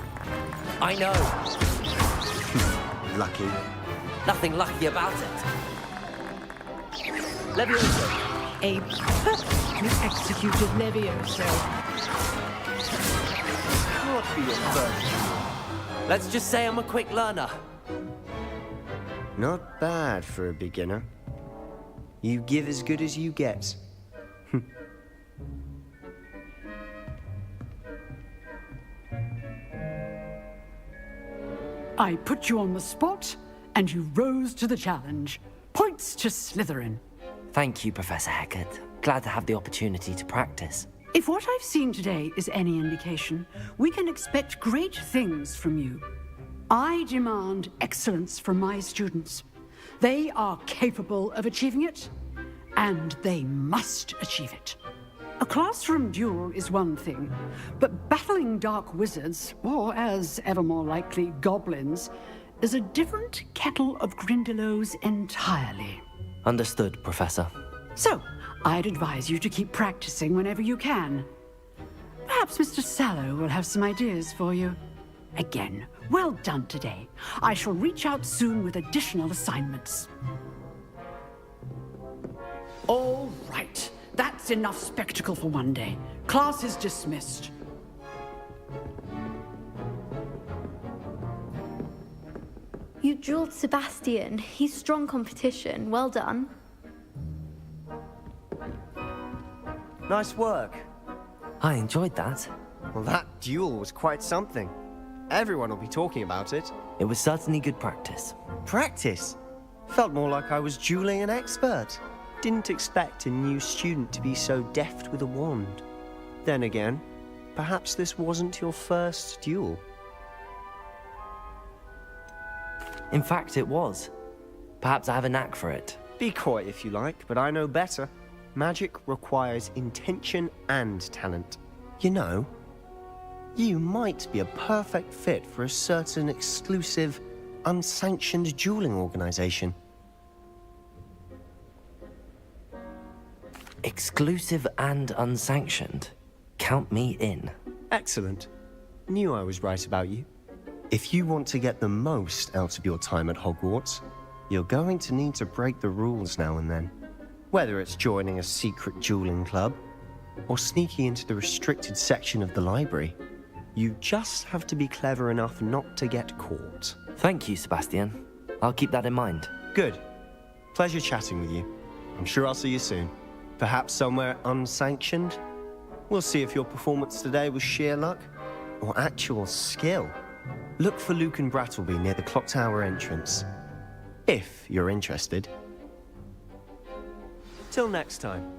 I know. Lucky. Nothing lucky about it. Levioso! A perfectly executed Levioso. Can't be your first. Let's just say I'm a quick learner. Not bad for a beginner. You give as good as you get. I put you on the spot, and you rose to the challenge. Points to Slytherin. Thank you, Professor Hecat. Glad to have the opportunity to practice. If what I've seen today is any indication, we can expect great things from you. I demand excellence from my students. They are capable of achieving it, and they must achieve it. A classroom duel is one thing, but battling dark wizards, or as ever more likely, goblins, is a different kettle of Grindylows entirely. Understood, Professor. So, I'd advise you to keep practicing whenever you can. Perhaps Mr. Sallow will have some ideas for you. Again, well done today. I shall reach out soon with additional assignments. All right. That's enough spectacle for one day. Class is dismissed. You dueled Sebastian. He's strong competition. Well done. Nice work. I enjoyed that. Well, that duel was quite something. Everyone will be talking about it. It was certainly good practice. Practice? Felt more like I was dueling an expert. Didn't expect a new student to be so deft with a wand. Then again, perhaps this wasn't your first duel. In fact, it was. Perhaps I have a knack for it. Be coy if you like, but I know better. Magic requires intention and talent. You know, you might be a perfect fit for a certain exclusive, unsanctioned dueling organization. Exclusive and unsanctioned. Count me in. Excellent. Knew I was right about you. If you want to get the most out of your time at Hogwarts, you're going to need to break the rules now and then. Whether it's joining a secret dueling club, or sneaking into the restricted section of the library, you just have to be clever enough not to get caught. Thank you, Sebastian. I'll keep that in mind. Good. Pleasure chatting with you. I'm sure I'll see you soon. Perhaps somewhere unsanctioned? We'll see if your performance today was sheer luck or actual skill. Look for Luke and Brattleby near the clock tower entrance, if you're interested. Till next time.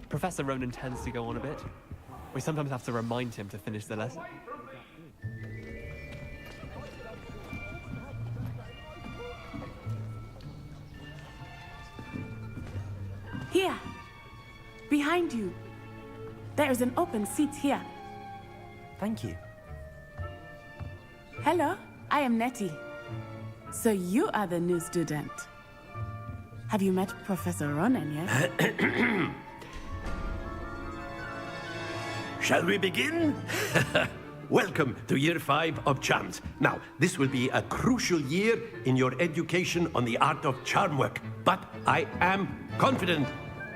Professor Ronan tends to go on a bit. We sometimes have to remind him to finish the lesson. Here. Behind you. There is an open seat here. Thank you. Hello. I am Nettie. So you are the new student. Have you met Professor Ronan yet? Shall we begin? Welcome to Year 5 of Charms. Now, this will be a crucial year in your education on the art of charm work. But I am confident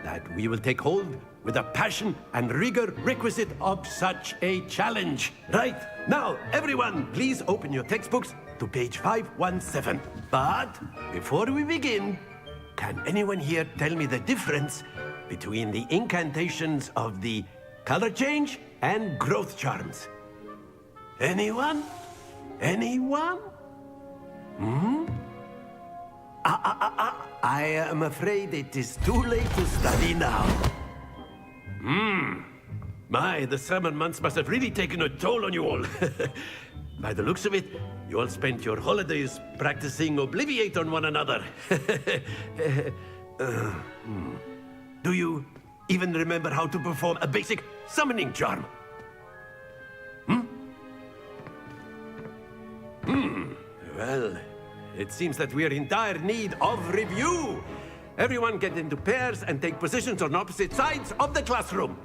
that we will take hold with the passion and rigor requisite of such a challenge. Right, now, everyone, please open your textbooks to page 517. But before we begin, can anyone here tell me the difference between the incantations of the color change and growth charms? Anyone? Anyone? I am afraid it is too late to study now. My, the summer months must have really taken a toll on you all. By the looks of it, you all spent your holidays practicing Obliviate on one another. Do you even remember how to perform a basic summoning charm? Well, it seems that we are in dire need of review. Everyone get into pairs and take positions on opposite sides of the classroom.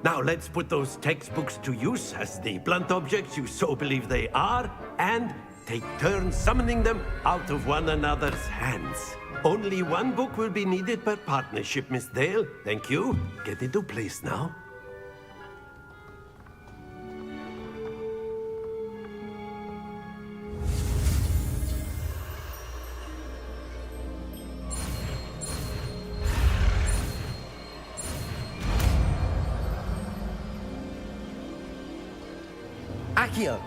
Now let's put those textbooks to use as the blunt objects you so believe they are, and take turns summoning them out of one another's hands. Only one book will be needed per partnership, Miss Dale. Thank you. Get into place now. Akio.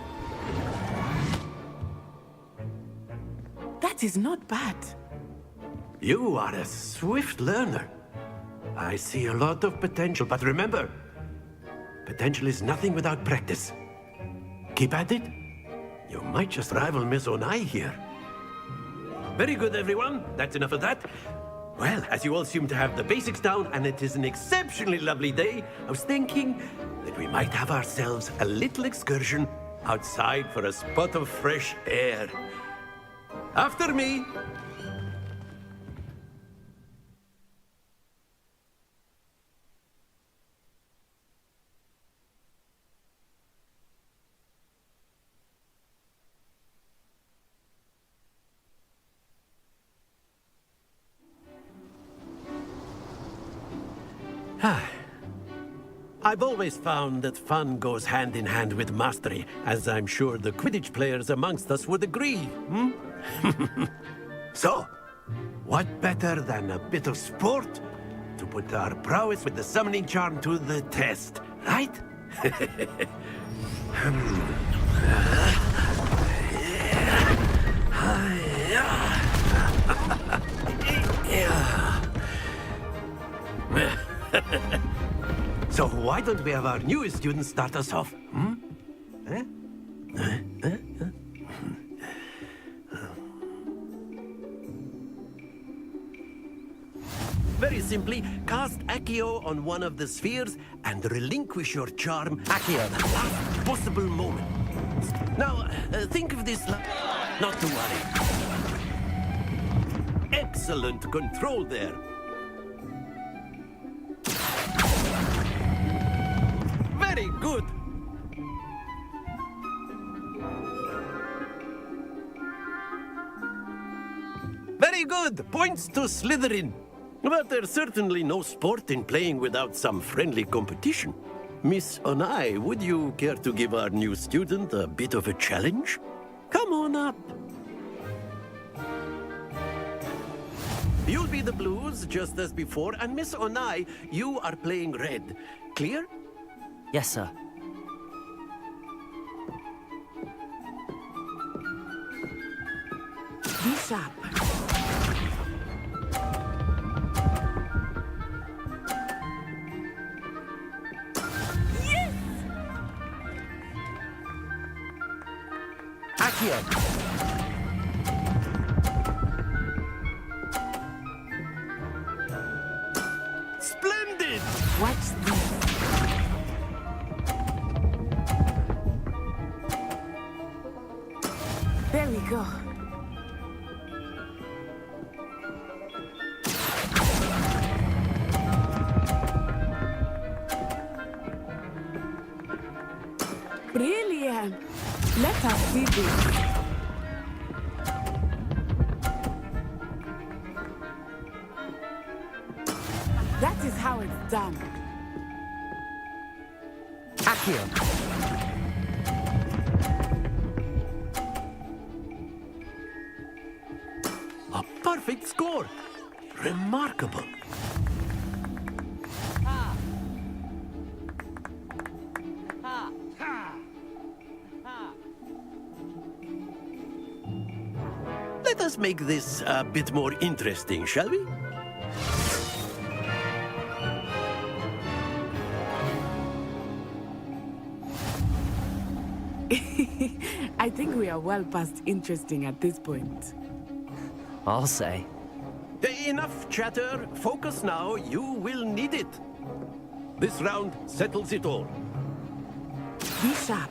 That is not bad. You are a swift learner. I see a lot of potential, but remember, potential is nothing without practice. Keep at it. You might just rival Miss Onai here. Very good, everyone. That's enough of that. Well, as you all seem to have the basics down, and it is an exceptionally lovely day, I was thinking that we might have ourselves a little excursion outside for a spot of fresh air. After me. I've always found that fun goes hand in hand with mastery, as I'm sure the Quidditch players amongst us would agree, So, what better than a bit of sport to put our prowess with the summoning charm to the test, right? So why don't we have our newest student start us off? Very simply, cast Accio on one of the spheres and relinquish your charm Accio at the last possible moment. Now, think of this not to worry. Excellent control there. Very good. Very good. Points to Slytherin. But there's certainly no sport in playing without some friendly competition. Miss Onai, would you care to give our new student a bit of a challenge? Come on up. You'll be the blues, just as before, and Miss Onai, you are playing red. Clear? Yes, sir. Be sharp. Yes! Accio. Splendid! Watch this. Let us see this. That is how it's done. Accio. A perfect score. Remarkable. Let us make this a bit more interesting, shall we? I think we are well past interesting at this point. I'll say. Enough chatter. Focus now. You will need it. This round settles it all. Be sharp.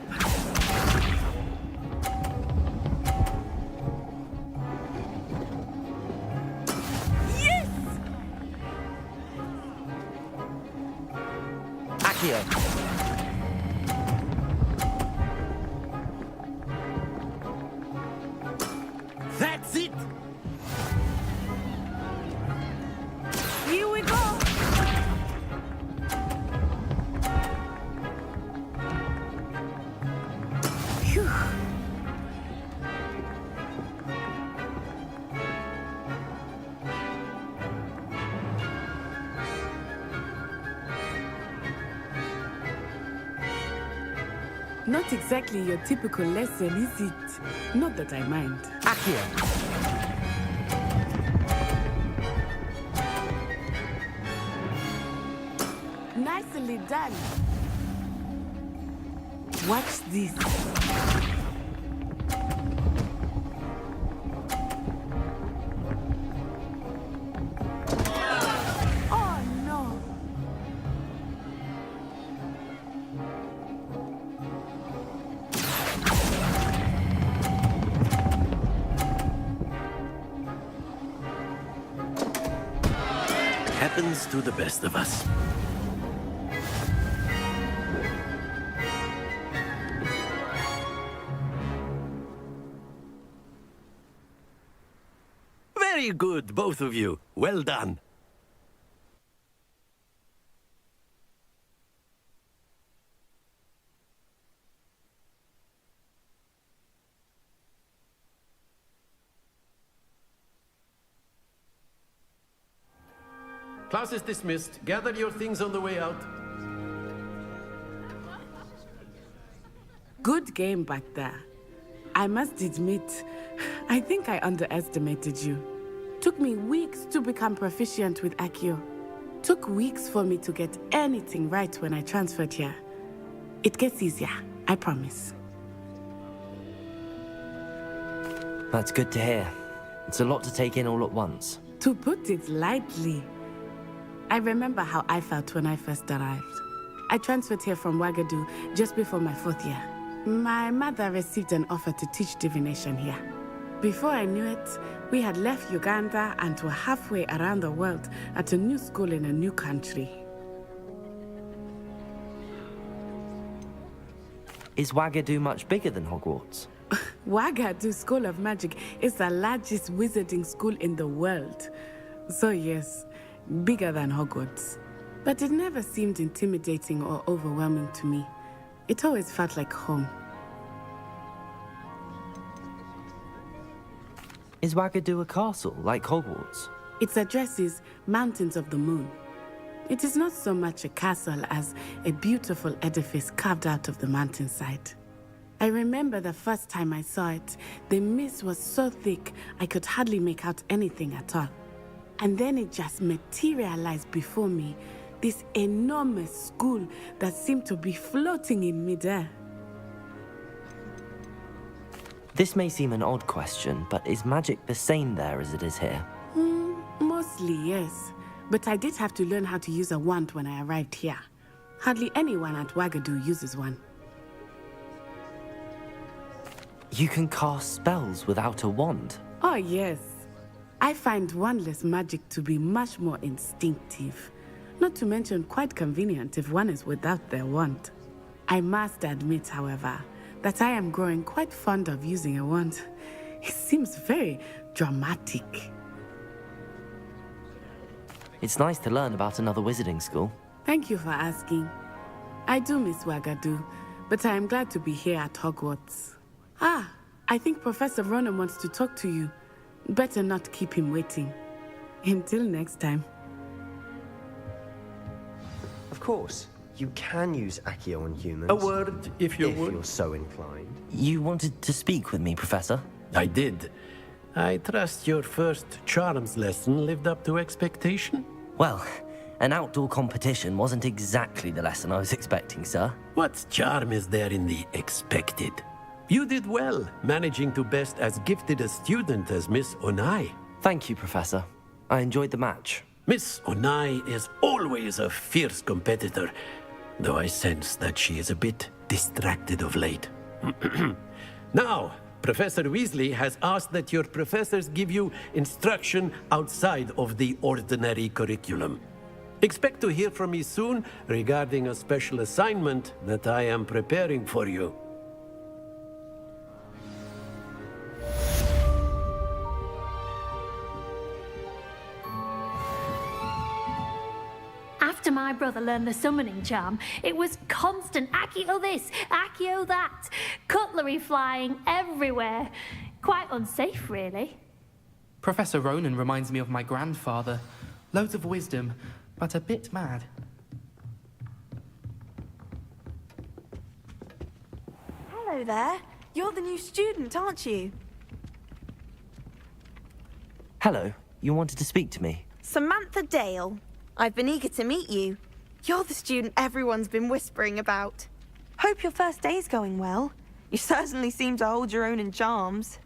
Yes! Accio. That's it! Here we go! Phew. Not exactly your typical lesson, is it? Not that I mind. Accio. Nicely done. Watch this. Oh no. Happens to the best of us. Very good, both of you. Well done. Class is dismissed. Gather your things on the way out. Good game back there. I must admit, I think I underestimated you. Took me weeks to become proficient with Accio. Took weeks for me to get anything right when I transferred here. It gets easier, I promise. That's good to hear. It's a lot to take in all at once. To put it lightly, I remember how I felt when I first arrived. I transferred here from Wagadu just before my 4th year. My mother received an offer to teach divination here. Before I knew it, we had left Uganda and were halfway around the world at a new school in a new country. Is Wagadu much bigger than Hogwarts? Wagadu School of Magic is the largest wizarding school in the world. So yes, bigger than Hogwarts. But it never seemed intimidating or overwhelming to me. It always felt like home. Is Wagadu a castle, like Hogwarts? Its address is Mountains of the Moon. It is not so much a castle as a beautiful edifice carved out of the mountainside. I remember the first time I saw it, the mist was so thick I could hardly make out anything at all. And then it just materialized before me, this enormous school that seemed to be floating in midair. This may seem an odd question, but is magic the same there as it is here? Mostly, yes. But I did have to learn how to use a wand when I arrived here. Hardly anyone at Wagadu uses one. You can cast spells without a wand? Oh, yes. I find wandless magic to be much more instinctive. Not to mention quite convenient if one is without their wand. I must admit, however, that I am growing quite fond of using a wand. It seems very dramatic. It's nice to learn about another wizarding school. Thank you for asking. I do miss Wagadu, but I am glad to be here at Hogwarts. Ah, I think Professor Ronan wants to talk to you. Better not keep him waiting. Until next time. Of course, you can use Accio on humans. A word, if you would. If you're so inclined. You wanted to speak with me, Professor? I did. I trust your first charms lesson lived up to expectation? Well, an outdoor competition wasn't exactly the lesson I was expecting, sir. What charm is there in the expected? You did well, managing to best as gifted a student as Miss Onai. Thank you, Professor. I enjoyed the match. Miss Onai is always a fierce competitor, though I sense that she is a bit distracted of late. Now, Professor Weasley has asked that your professors give you instruction outside of the ordinary curriculum. Expect to hear from me soon regarding a special assignment that I am preparing for you. After my brother learned the summoning charm, it was constant Accio this, Accio that, cutlery flying everywhere. Quite unsafe, really. Professor Ronan reminds me of my grandfather. Loads of wisdom, but a bit mad. Hello there. You're the new student, aren't you? Hello. You wanted to speak to me? Samantha Dale. I've been eager to meet you. You're the student everyone's been whispering about. Hope your first day's going well. You certainly seem to hold your own in charms.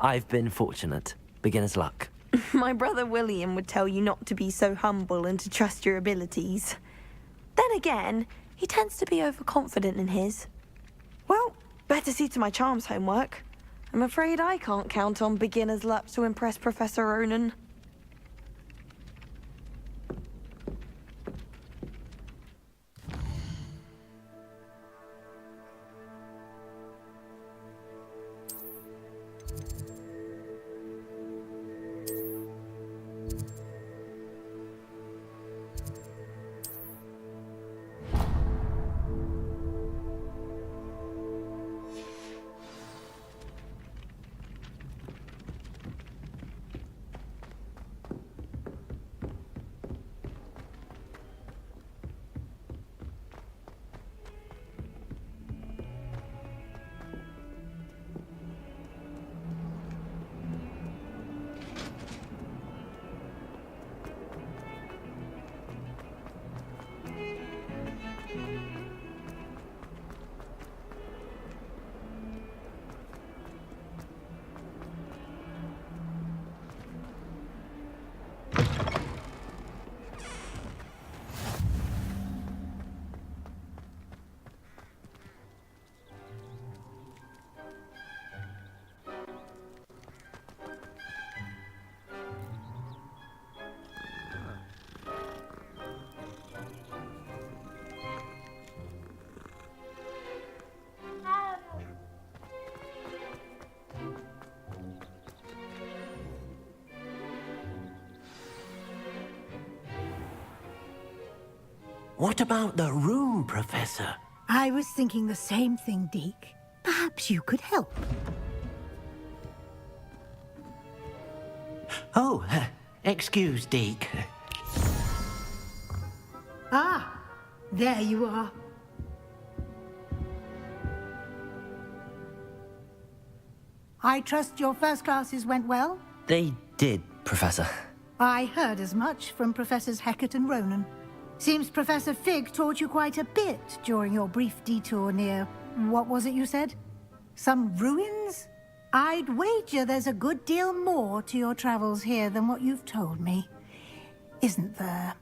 I've been fortunate. Beginner's luck. My brother William would tell you not to be so humble and to trust your abilities. Then again, he tends to be overconfident in his. Well, better see to my charms homework. I'm afraid I can't count on beginner's luck to impress Professor Ronan. What about the room, Professor? I was thinking the same thing, Deke. Perhaps you could help. Oh, excuse, Deke. Ah, there you are. I trust your first classes went well? They did, Professor. I heard as much from Professors Hecat and Ronan. Seems Professor Fig taught you quite a bit during your brief detour near... what was it you said? Some ruins? I'd wager there's a good deal more to your travels here than what you've told me. Isn't there?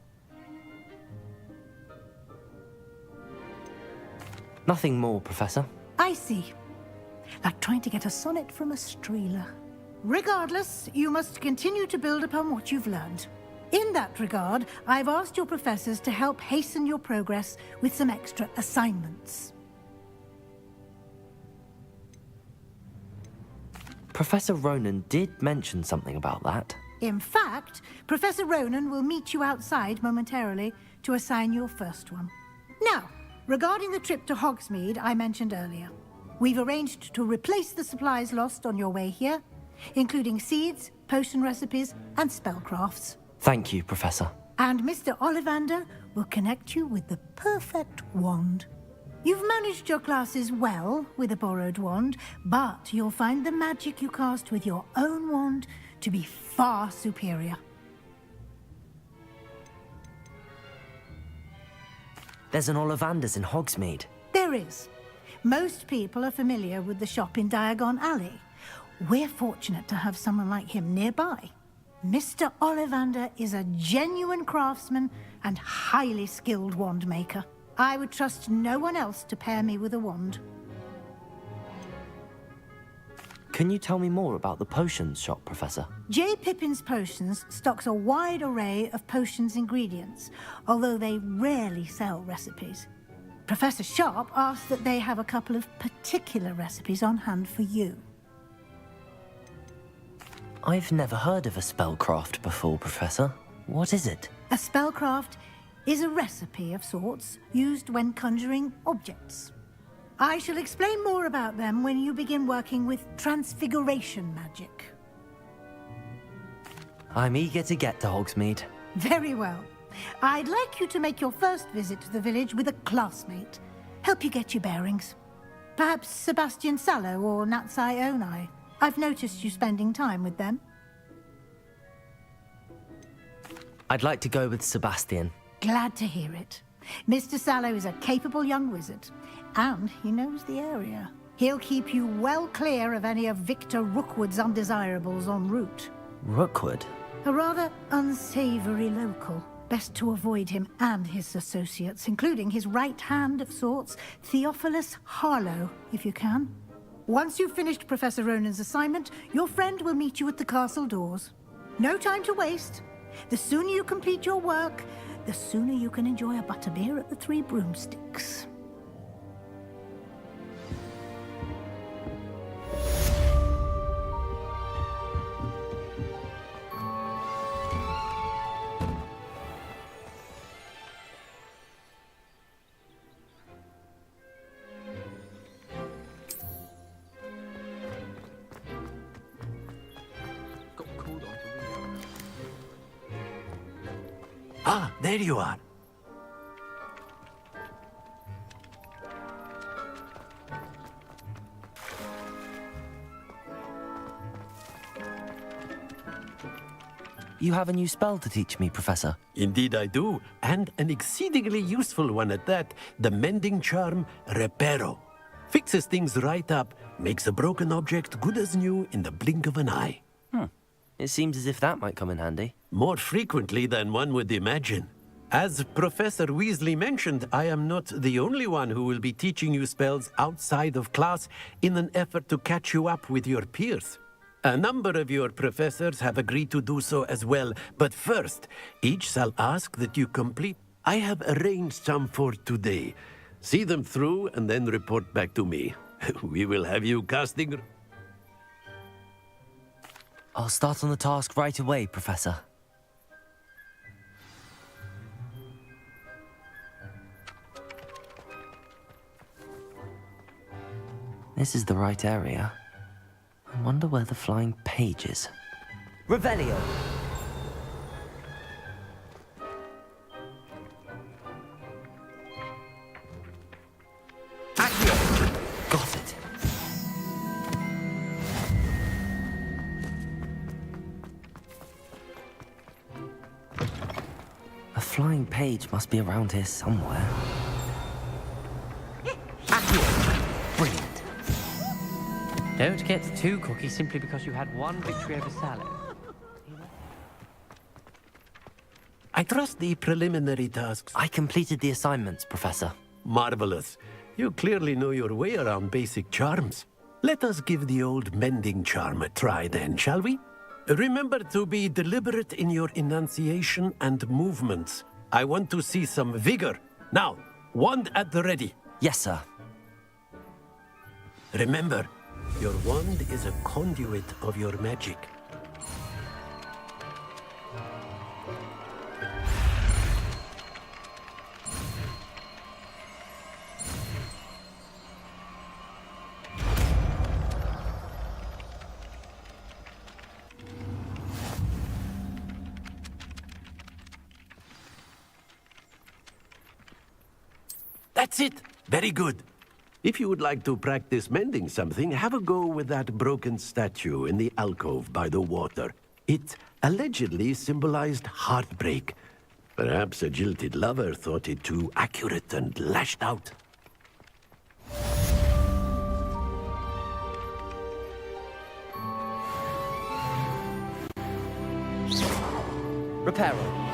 Nothing more, Professor. I see. Like trying to get a sonnet from a streeler. Regardless, you must continue to build upon what you've learned. In that regard, I've asked your professors to help hasten your progress with some extra assignments. Professor Ronan did mention something about that. In fact, Professor Ronan will meet you outside momentarily to assign your first one. Now, regarding the trip to Hogsmeade I mentioned earlier, we've arranged to replace the supplies lost on your way here, including seeds, potion recipes, and spellcrafts. Thank you, Professor. And Mr. Ollivander will connect you with the perfect wand. You've managed your classes well with a borrowed wand, but you'll find the magic you cast with your own wand to be far superior. There's an Ollivander's in Hogsmeade. There is. Most people are familiar with the shop in Diagon Alley. We're fortunate to have someone like him nearby. Mr. Ollivander is a genuine craftsman and highly skilled wand maker. I would trust no one else to pair me with a wand. Can you tell me more about the potions shop, Professor? J. Pippin's Potions stocks a wide array of potions ingredients, although they rarely sell recipes. Professor Sharp asked that they have a couple of particular recipes on hand for you. I've never heard of a spellcraft before, Professor. What is it? A spellcraft is a recipe of sorts used when conjuring objects. I shall explain more about them when you begin working with transfiguration magic. I'm eager to get to Hogsmeade. Very well. I'd like you to make your first visit to the village with a classmate. Help you get your bearings. Perhaps Sebastian Sallow or Natsai Onai. I've noticed you spending time with them. I'd like to go with Sebastian. Glad to hear it. Mr. Sallow is a capable young wizard, and he knows the area. He'll keep you well clear of any of Victor Rookwood's undesirables en route. Rookwood? A rather unsavory local. Best to avoid him and his associates, including his right hand of sorts, Theophilus Harlow, if you can. Once you've finished Professor Ronan's assignment, your friend will meet you at the castle doors. No time to waste. The sooner you complete your work, the sooner you can enjoy a butterbeer at the Three Broomsticks. Ah, there you are. You have a new spell to teach me, Professor. Indeed I do, and an exceedingly useful one at that, the mending charm Reparo. Fixes things right up, makes a broken object good as new in the blink of an eye. It seems as if that might come in handy. More frequently than one would imagine. As Professor Weasley mentioned, I am not the only one who will be teaching you spells outside of class in an effort to catch you up with your peers. A number of your professors have agreed to do so as well, but first, each shall ask that you complete. I have arranged some for today. See them through and then report back to me. We will have you casting... I'll start on the task right away, Professor. This is the right area. I wonder where the flying page is. Revelio! Accio! Got it. A flying page must be around here somewhere. Brilliant. Don't get too cocky simply because you had one victory over Sallow. I trust the preliminary tasks. I completed the assignments, Professor. Marvelous. You clearly know your way around basic charms. Let us give the old mending charm a try then, shall we? Remember to be deliberate in your enunciation and movements. I want to see some vigor. Now, wand at the ready. Yes, sir. Remember, your wand is a conduit of your magic. That's it! Very good. If you would like to practice mending something, have a go with that broken statue in the alcove by the water. It allegedly symbolized heartbreak. Perhaps a jilted lover thought it too accurate and lashed out. Reparo.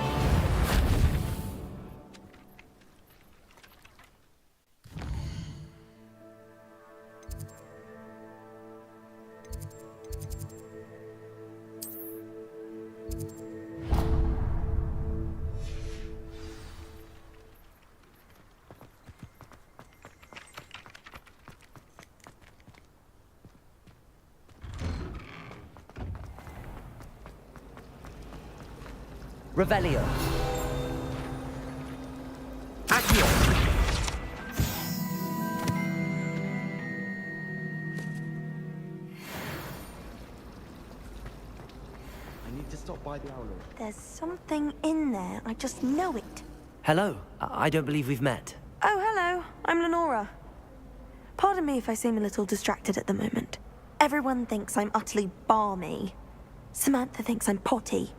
Revelio. Accio. I need to stop by the Owl. There's something in there. I just know it. Hello. I don't believe we've met. Oh, hello. I'm Lenora. Pardon me if I seem a little distracted at the moment. Everyone thinks I'm utterly balmy. Samantha thinks I'm potty.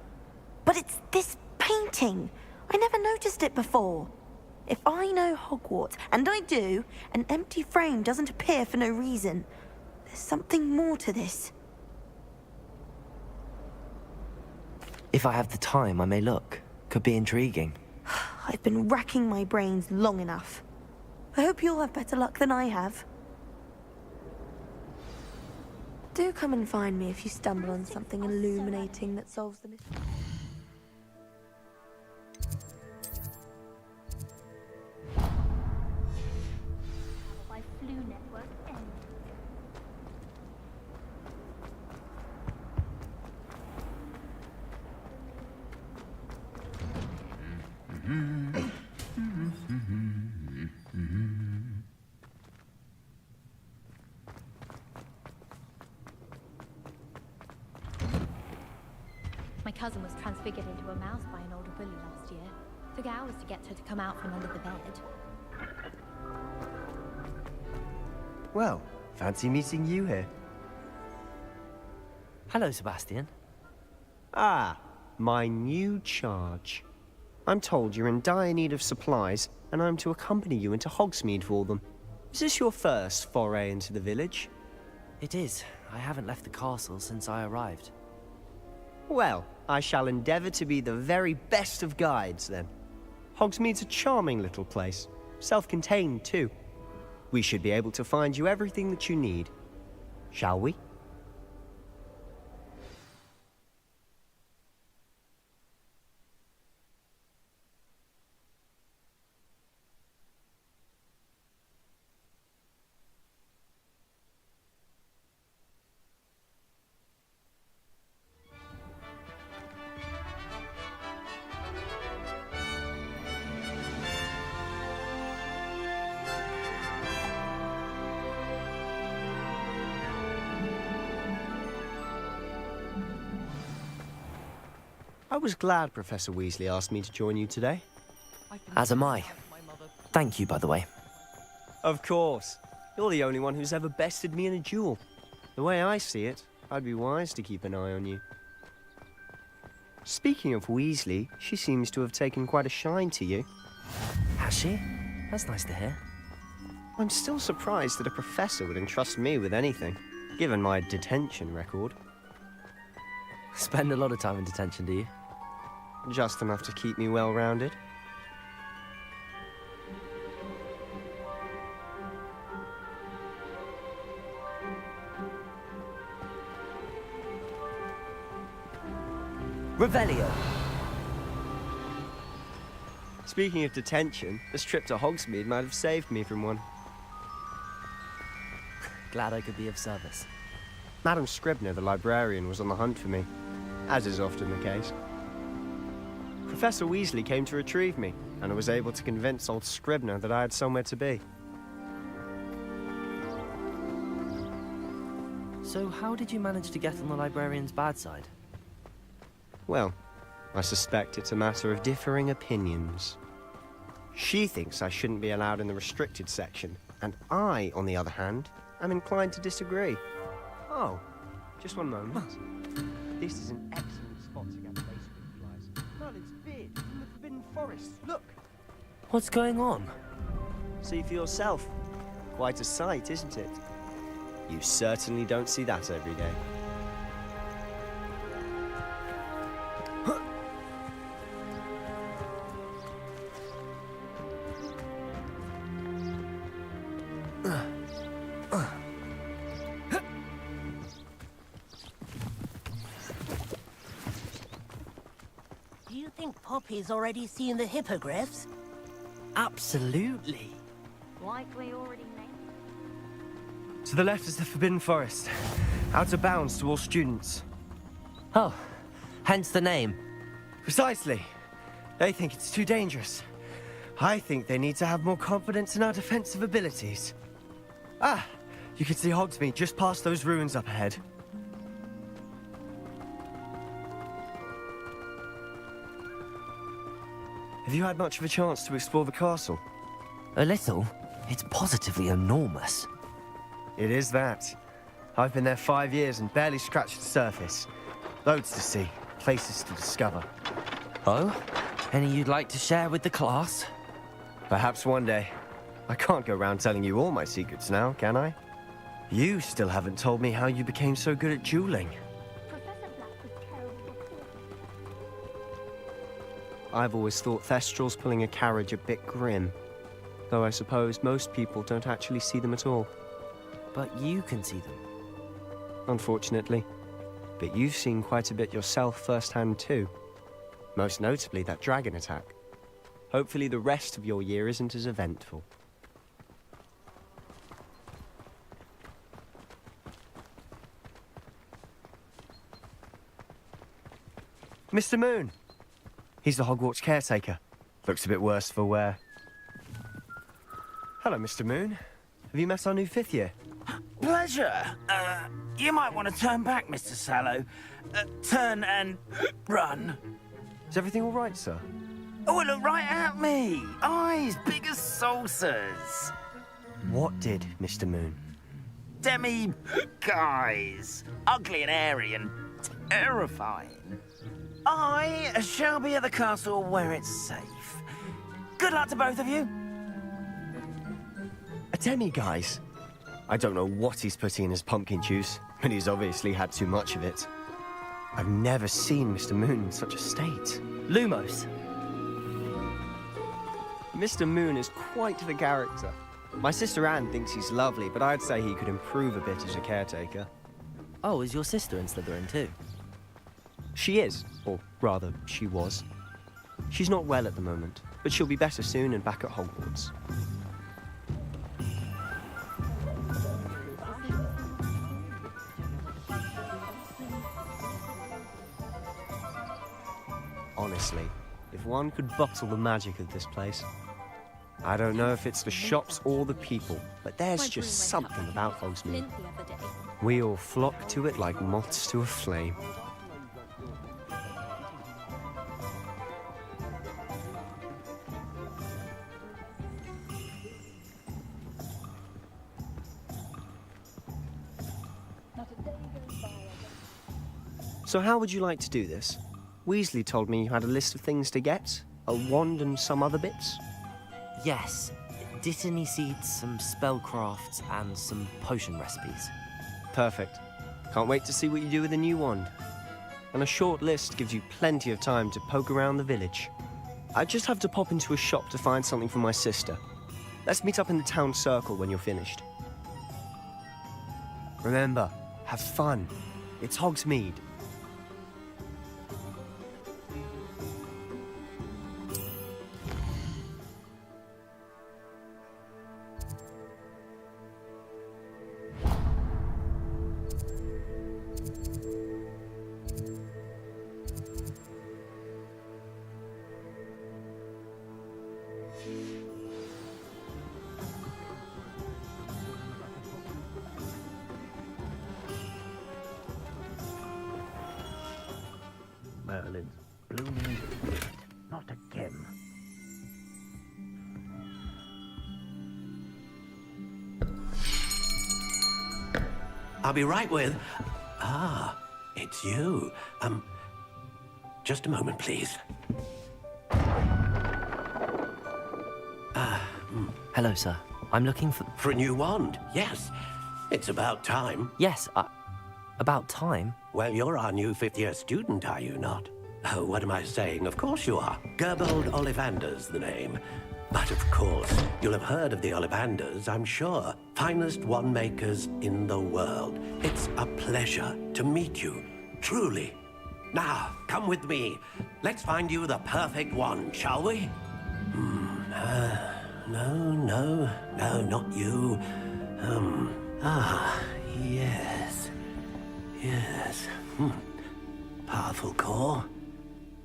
But it's this painting. I never noticed it before. If I know Hogwarts, and I do, an empty frame doesn't appear for no reason. There's something more to this. If I have the time, I may look. Could be intriguing. I've been racking my brains long enough. I hope you'll have better luck than I have. Do come and find me if you stumble on something illuminating that solves the mystery. My cousin was transfigured into a mouse by an older bully last year. Took hours to get her to come out from under the bed. Well, fancy meeting you here. Hello, Sebastian. Ah, my new charge. I'm told you're in dire need of supplies, and I'm to accompany you into Hogsmeade for them. Is this your first foray into the village? It is. I haven't left the castle since I arrived. Well, I shall endeavor to be the very best of guides, then. Hogsmeade's a charming little place. Self-contained, too. We should be able to find you everything that you need. Shall we? I was glad Professor Weasley asked me to join you today. As am I. Thank you, by the way. Of course. You're the only one who's ever bested me in a duel. The way I see it, I'd be wise to keep an eye on you. Speaking of Weasley, she seems to have taken quite a shine to you. Has she? That's nice to hear. I'm still surprised that a professor would entrust me with anything, given my detention record. Spend a lot of time in detention, do you? Just enough to keep me well-rounded. Revelio. Speaking of detention, this trip to Hogsmeade might have saved me from one. Glad I could be of service. Madam Scribner, the librarian, was on the hunt for me, as is often the case. Professor Weasley came to retrieve me, and I was able to convince old Scribner that I had somewhere to be. So how did you manage to get on the librarian's bad side? Well, I suspect it's a matter of differing opinions. She thinks I shouldn't be allowed in the restricted section, and I, on the other hand, am inclined to disagree. Oh, just one moment. This is an excellent spot to get a base with flies. Merlin's beard from the Forbidden Forest. Look! What's going on? See for yourself. Quite a sight, isn't it? You certainly don't see that every day. Do you think Poppy's already seen the hippogriffs? Absolutely. Likely already named. To the left is the Forbidden Forest. Out of bounds to all students. Oh, hence the name. Precisely. They think it's too dangerous. I think they need to have more confidence in our defensive abilities. Ah, you can see Hogsmeade just past those ruins up ahead. Have you had much of a chance to explore the castle? A little. It's positively enormous. It is that. I've been there 5 years and barely scratched the surface. Loads to see, places to discover. Oh? Any you'd like to share with the class? Perhaps one day. I can't go around telling you all my secrets now, can I? You still haven't told me how you became so good at dueling. I've always thought Thestrals pulling a carriage a bit grim. Though I suppose most people don't actually see them at all. But you can see them. Unfortunately. But you've seen quite a bit yourself firsthand too. Most notably that dragon attack. Hopefully the rest of your year isn't as eventful. Mr. Moon! He's the Hogwarts caretaker. Looks a bit worse for wear. Hello, Mr. Moon. Have you met our new 5th year? Pleasure. You might want to turn back, Mr. Sallow. Turn and run. Is everything all right, sir? Oh, look right at me. Eyes big as saucers. What did, Mr. Moon? Demi-guys. Ugly and airy and terrifying. I shall be at the castle where it's safe. Good luck to both of you. A demi-guise? I don't know what he's putting in his pumpkin juice, but he's obviously had too much of it. I've never seen Mr. Moon in such a state. Lumos. Mr. Moon is quite the character. My sister Anne thinks he's lovely, but I'd say he could improve a bit as a caretaker. Oh, is your sister in Slytherin too? She is, or rather, she was. She's not well at the moment, but she'll be better soon and back at Hogwarts. Honestly, if one could bottle the magic of this place. I don't know if it's the shops or the people, but there's just something about Hogsmeade. We all flock to it like moths to a flame. So how would you like to do this? Weasley told me you had a list of things to get. A wand and some other bits. Yes. Dittany seeds, some spellcrafts, and some potion recipes. Perfect. Can't wait to see what you do with the new wand. And a short list gives you plenty of time to poke around the village. I just have to pop into a shop to find something for my sister. Let's meet up in the town circle when you're finished. Remember, have fun. It's Hogsmeade. blooming idiot. Not again. I'll be right with... Ah, it's you. Just a moment, please. Hello, sir. I'm looking for... For a new wand, yes. It's about time. Yes, about time? Well, you're our new fifth-year student, are you not? Oh, what am I saying? Of course you are. Gerbold Ollivander's the name. But of course, you'll have heard of the Ollivanders, I'm sure. Finest wand makers in the world. It's a pleasure to meet you, truly. Now, come with me. Let's find you the perfect wand, shall we? No, not you. Yes. Yes. Powerful core.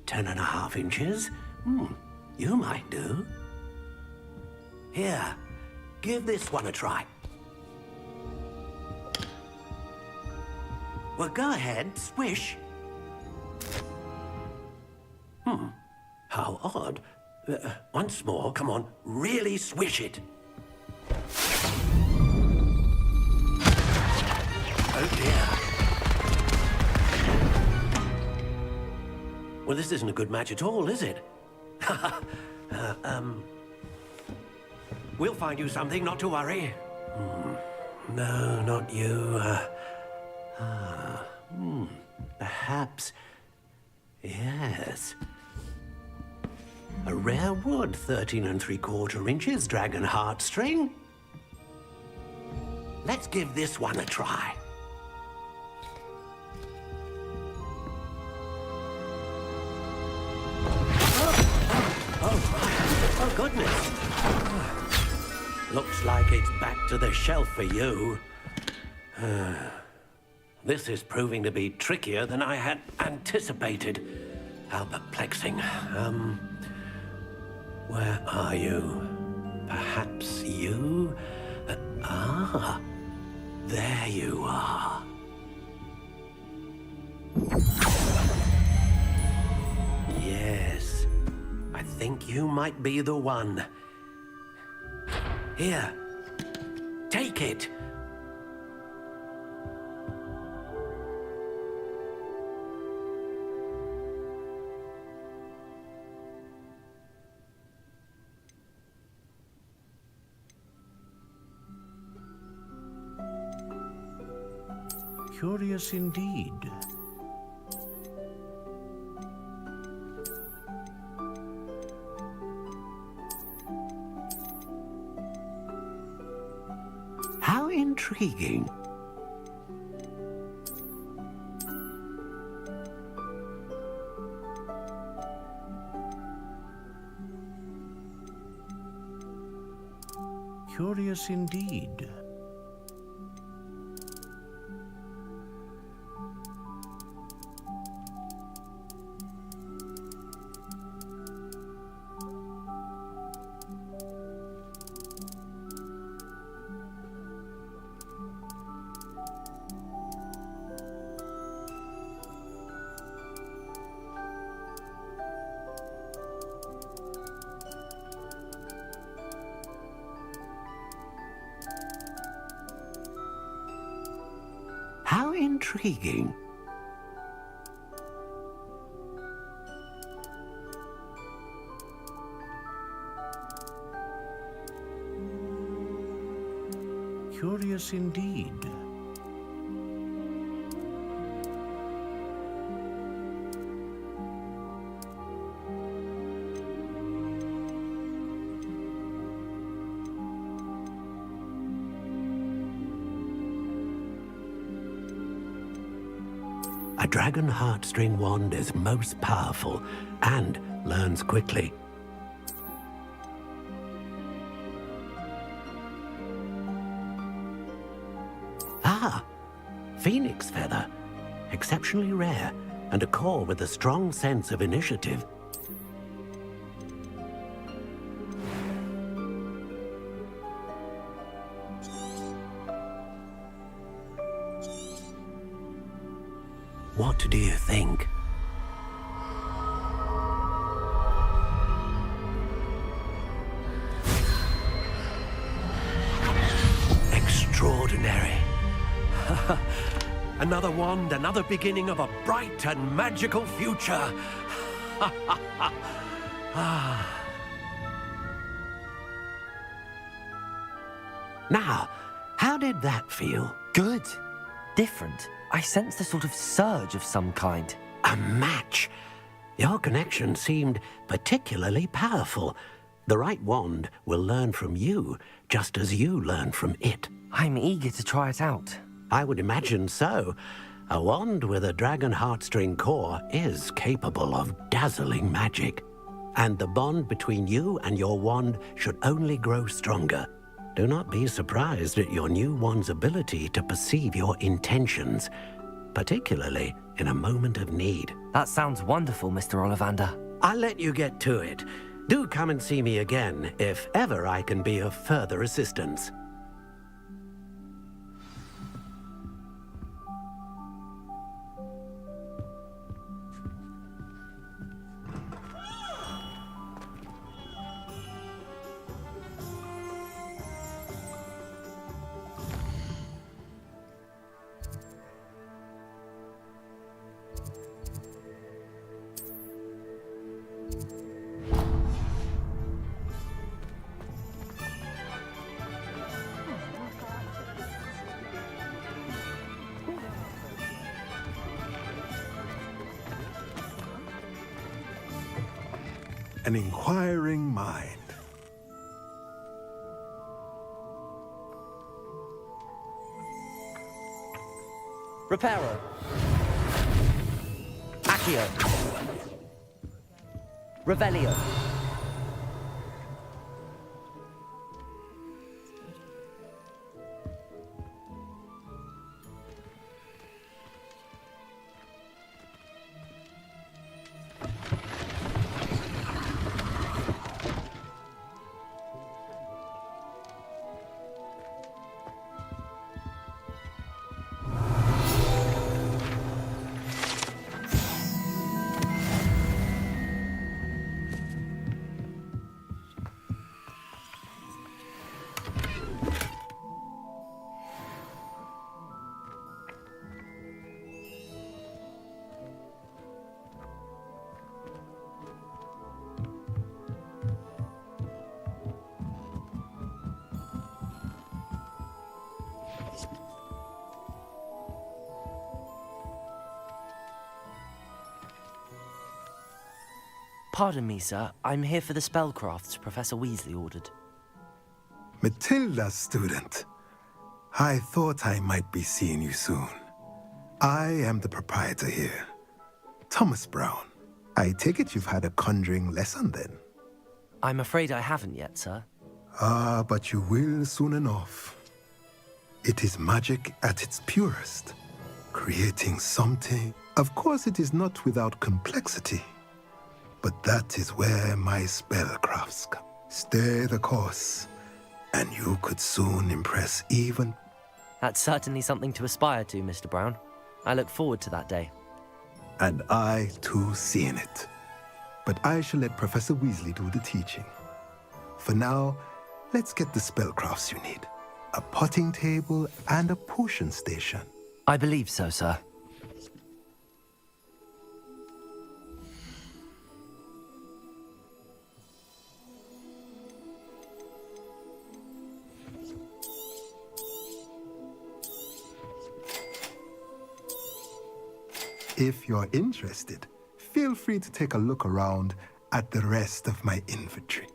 10.5 inches. You might do. Here, give this one a try. Well, go ahead, swish. How odd. Once more, come on, really swish it. Oh dear. Well, this isn't a good match at all, is it? We'll find you something, not to worry. No, not you. Perhaps... Yes. A rare wood, 13 3/4 inches, dragon heartstring. Let's give this one a try. Oh, goodness. Looks like it's back to the shelf for you. This is proving to be trickier than I had anticipated. How perplexing. Where are you? Perhaps you? There you are. Yes, I think you might be the one. Here, take it. Curious indeed. How intriguing. Curious indeed. How intriguing. Curious indeed. A dragon heartstring wand is most powerful and learns quickly. Phoenix feather. Exceptionally rare, and a core with a strong sense of initiative. What do you think? Another wand, another beginning of a bright and magical future. Now, how did that feel? Good. Different. I sensed a sort of surge of some kind. A match. Your connection seemed particularly powerful. The right wand will learn from you, just as you learn from it. I'm eager to try it out. I would imagine so. A wand with a dragon heartstring core is capable of dazzling magic. And the bond between you and your wand should only grow stronger. Do not be surprised at your new wand's ability to perceive your intentions, particularly in a moment of need. That sounds wonderful, Mr. Ollivander. I'll let you get to it. Do come and see me again if ever I can be of further assistance. An inquiring mind. Reparo. Accio. Revelio. Pardon me, sir. I'm here for the spellcrafts Professor Weasley ordered. Matilda's student. I thought I might be seeing you soon. I am the proprietor here, Thomas Brown. I take it you've had a conjuring lesson then? I'm afraid I haven't yet, sir. Ah, but you will soon enough. It is magic at its purest, creating something. Of course, it is not without complexity, but that is where my spellcrafts come. Stay the course, and you could soon impress even... That's certainly something to aspire to, Mr. Brown. I look forward to that day. And I, too, seeing it. But I shall let Professor Weasley do the teaching. For now, let's get the spellcrafts you need. A potting table and a potion station. I believe so, sir. If you're interested, feel free to take a look around at the rest of my inventory.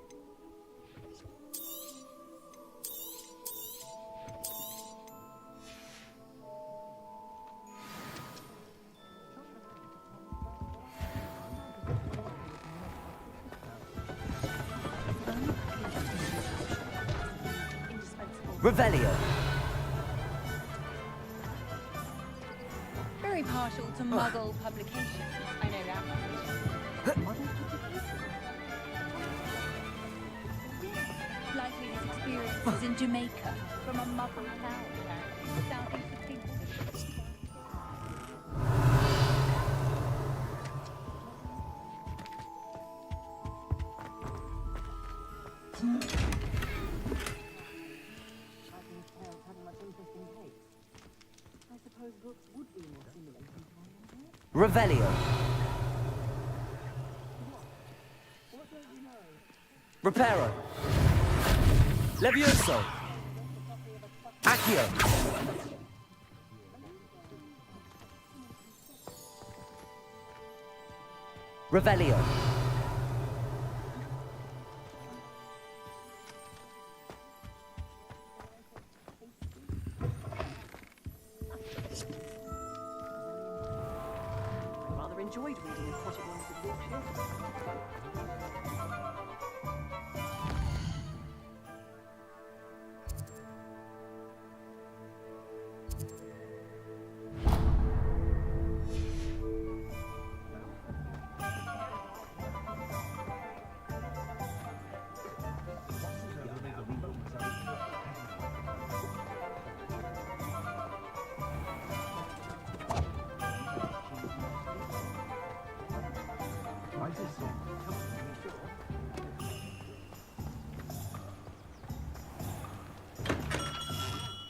Revelio. Very partial to Muggle publications, I know that much. Likely his experiences in Jamaica from a Muggle town southeast of Kingston. I suppose books Revelio. Reparo. Levioso. Accio. Revelio. Rather enjoyed reading aquatic ones with Yorkshire.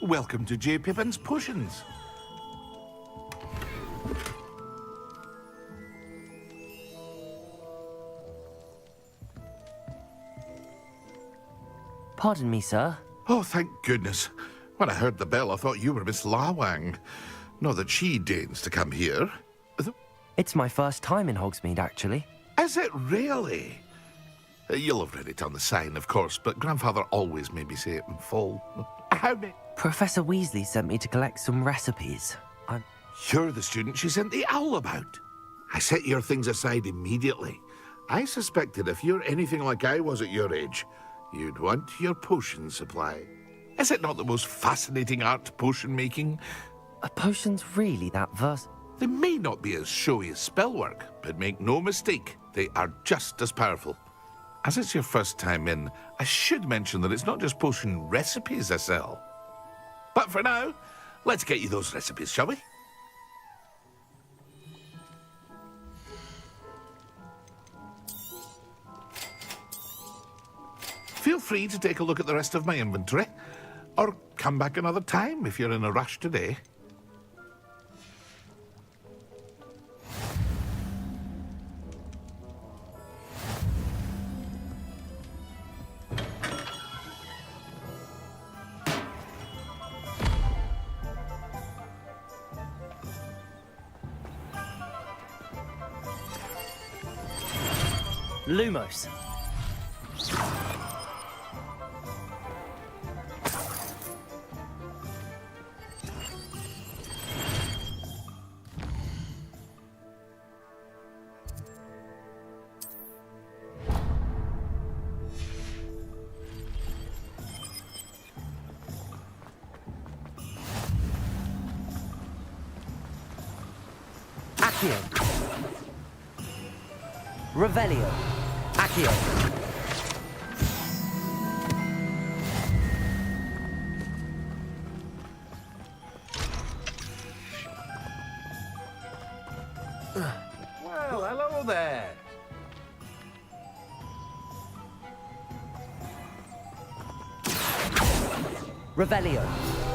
Welcome to J. Pippin's Potions. Pardon me, sir. Oh, thank goodness. When I heard the bell, I thought you were Miss Lawang. Not that she deigns to come here. It's my first time in Hogsmeade, actually. Is it really? You'll have read it on the sign, of course, but Grandfather always made me say it in full. How many? Professor Weasley sent me to collect some recipes. You're the student she sent the owl about. I set your things aside immediately. I suspected if you're anything like I was at your age, you'd want your potion supply. Is it not the most fascinating art, potion making? Are potions really that versatile? They may not be as showy as spellwork, but make no mistake, they are just as powerful. As it's your first time in, I should mention that it's not just potion recipes I sell. But for now, let's get you those recipes, shall we? Feel free to take a look at the rest of my inventory, or come back another time if you're in a rush today. Lumos. Accio. Revelio. Accio. Well, hello there. Revelio.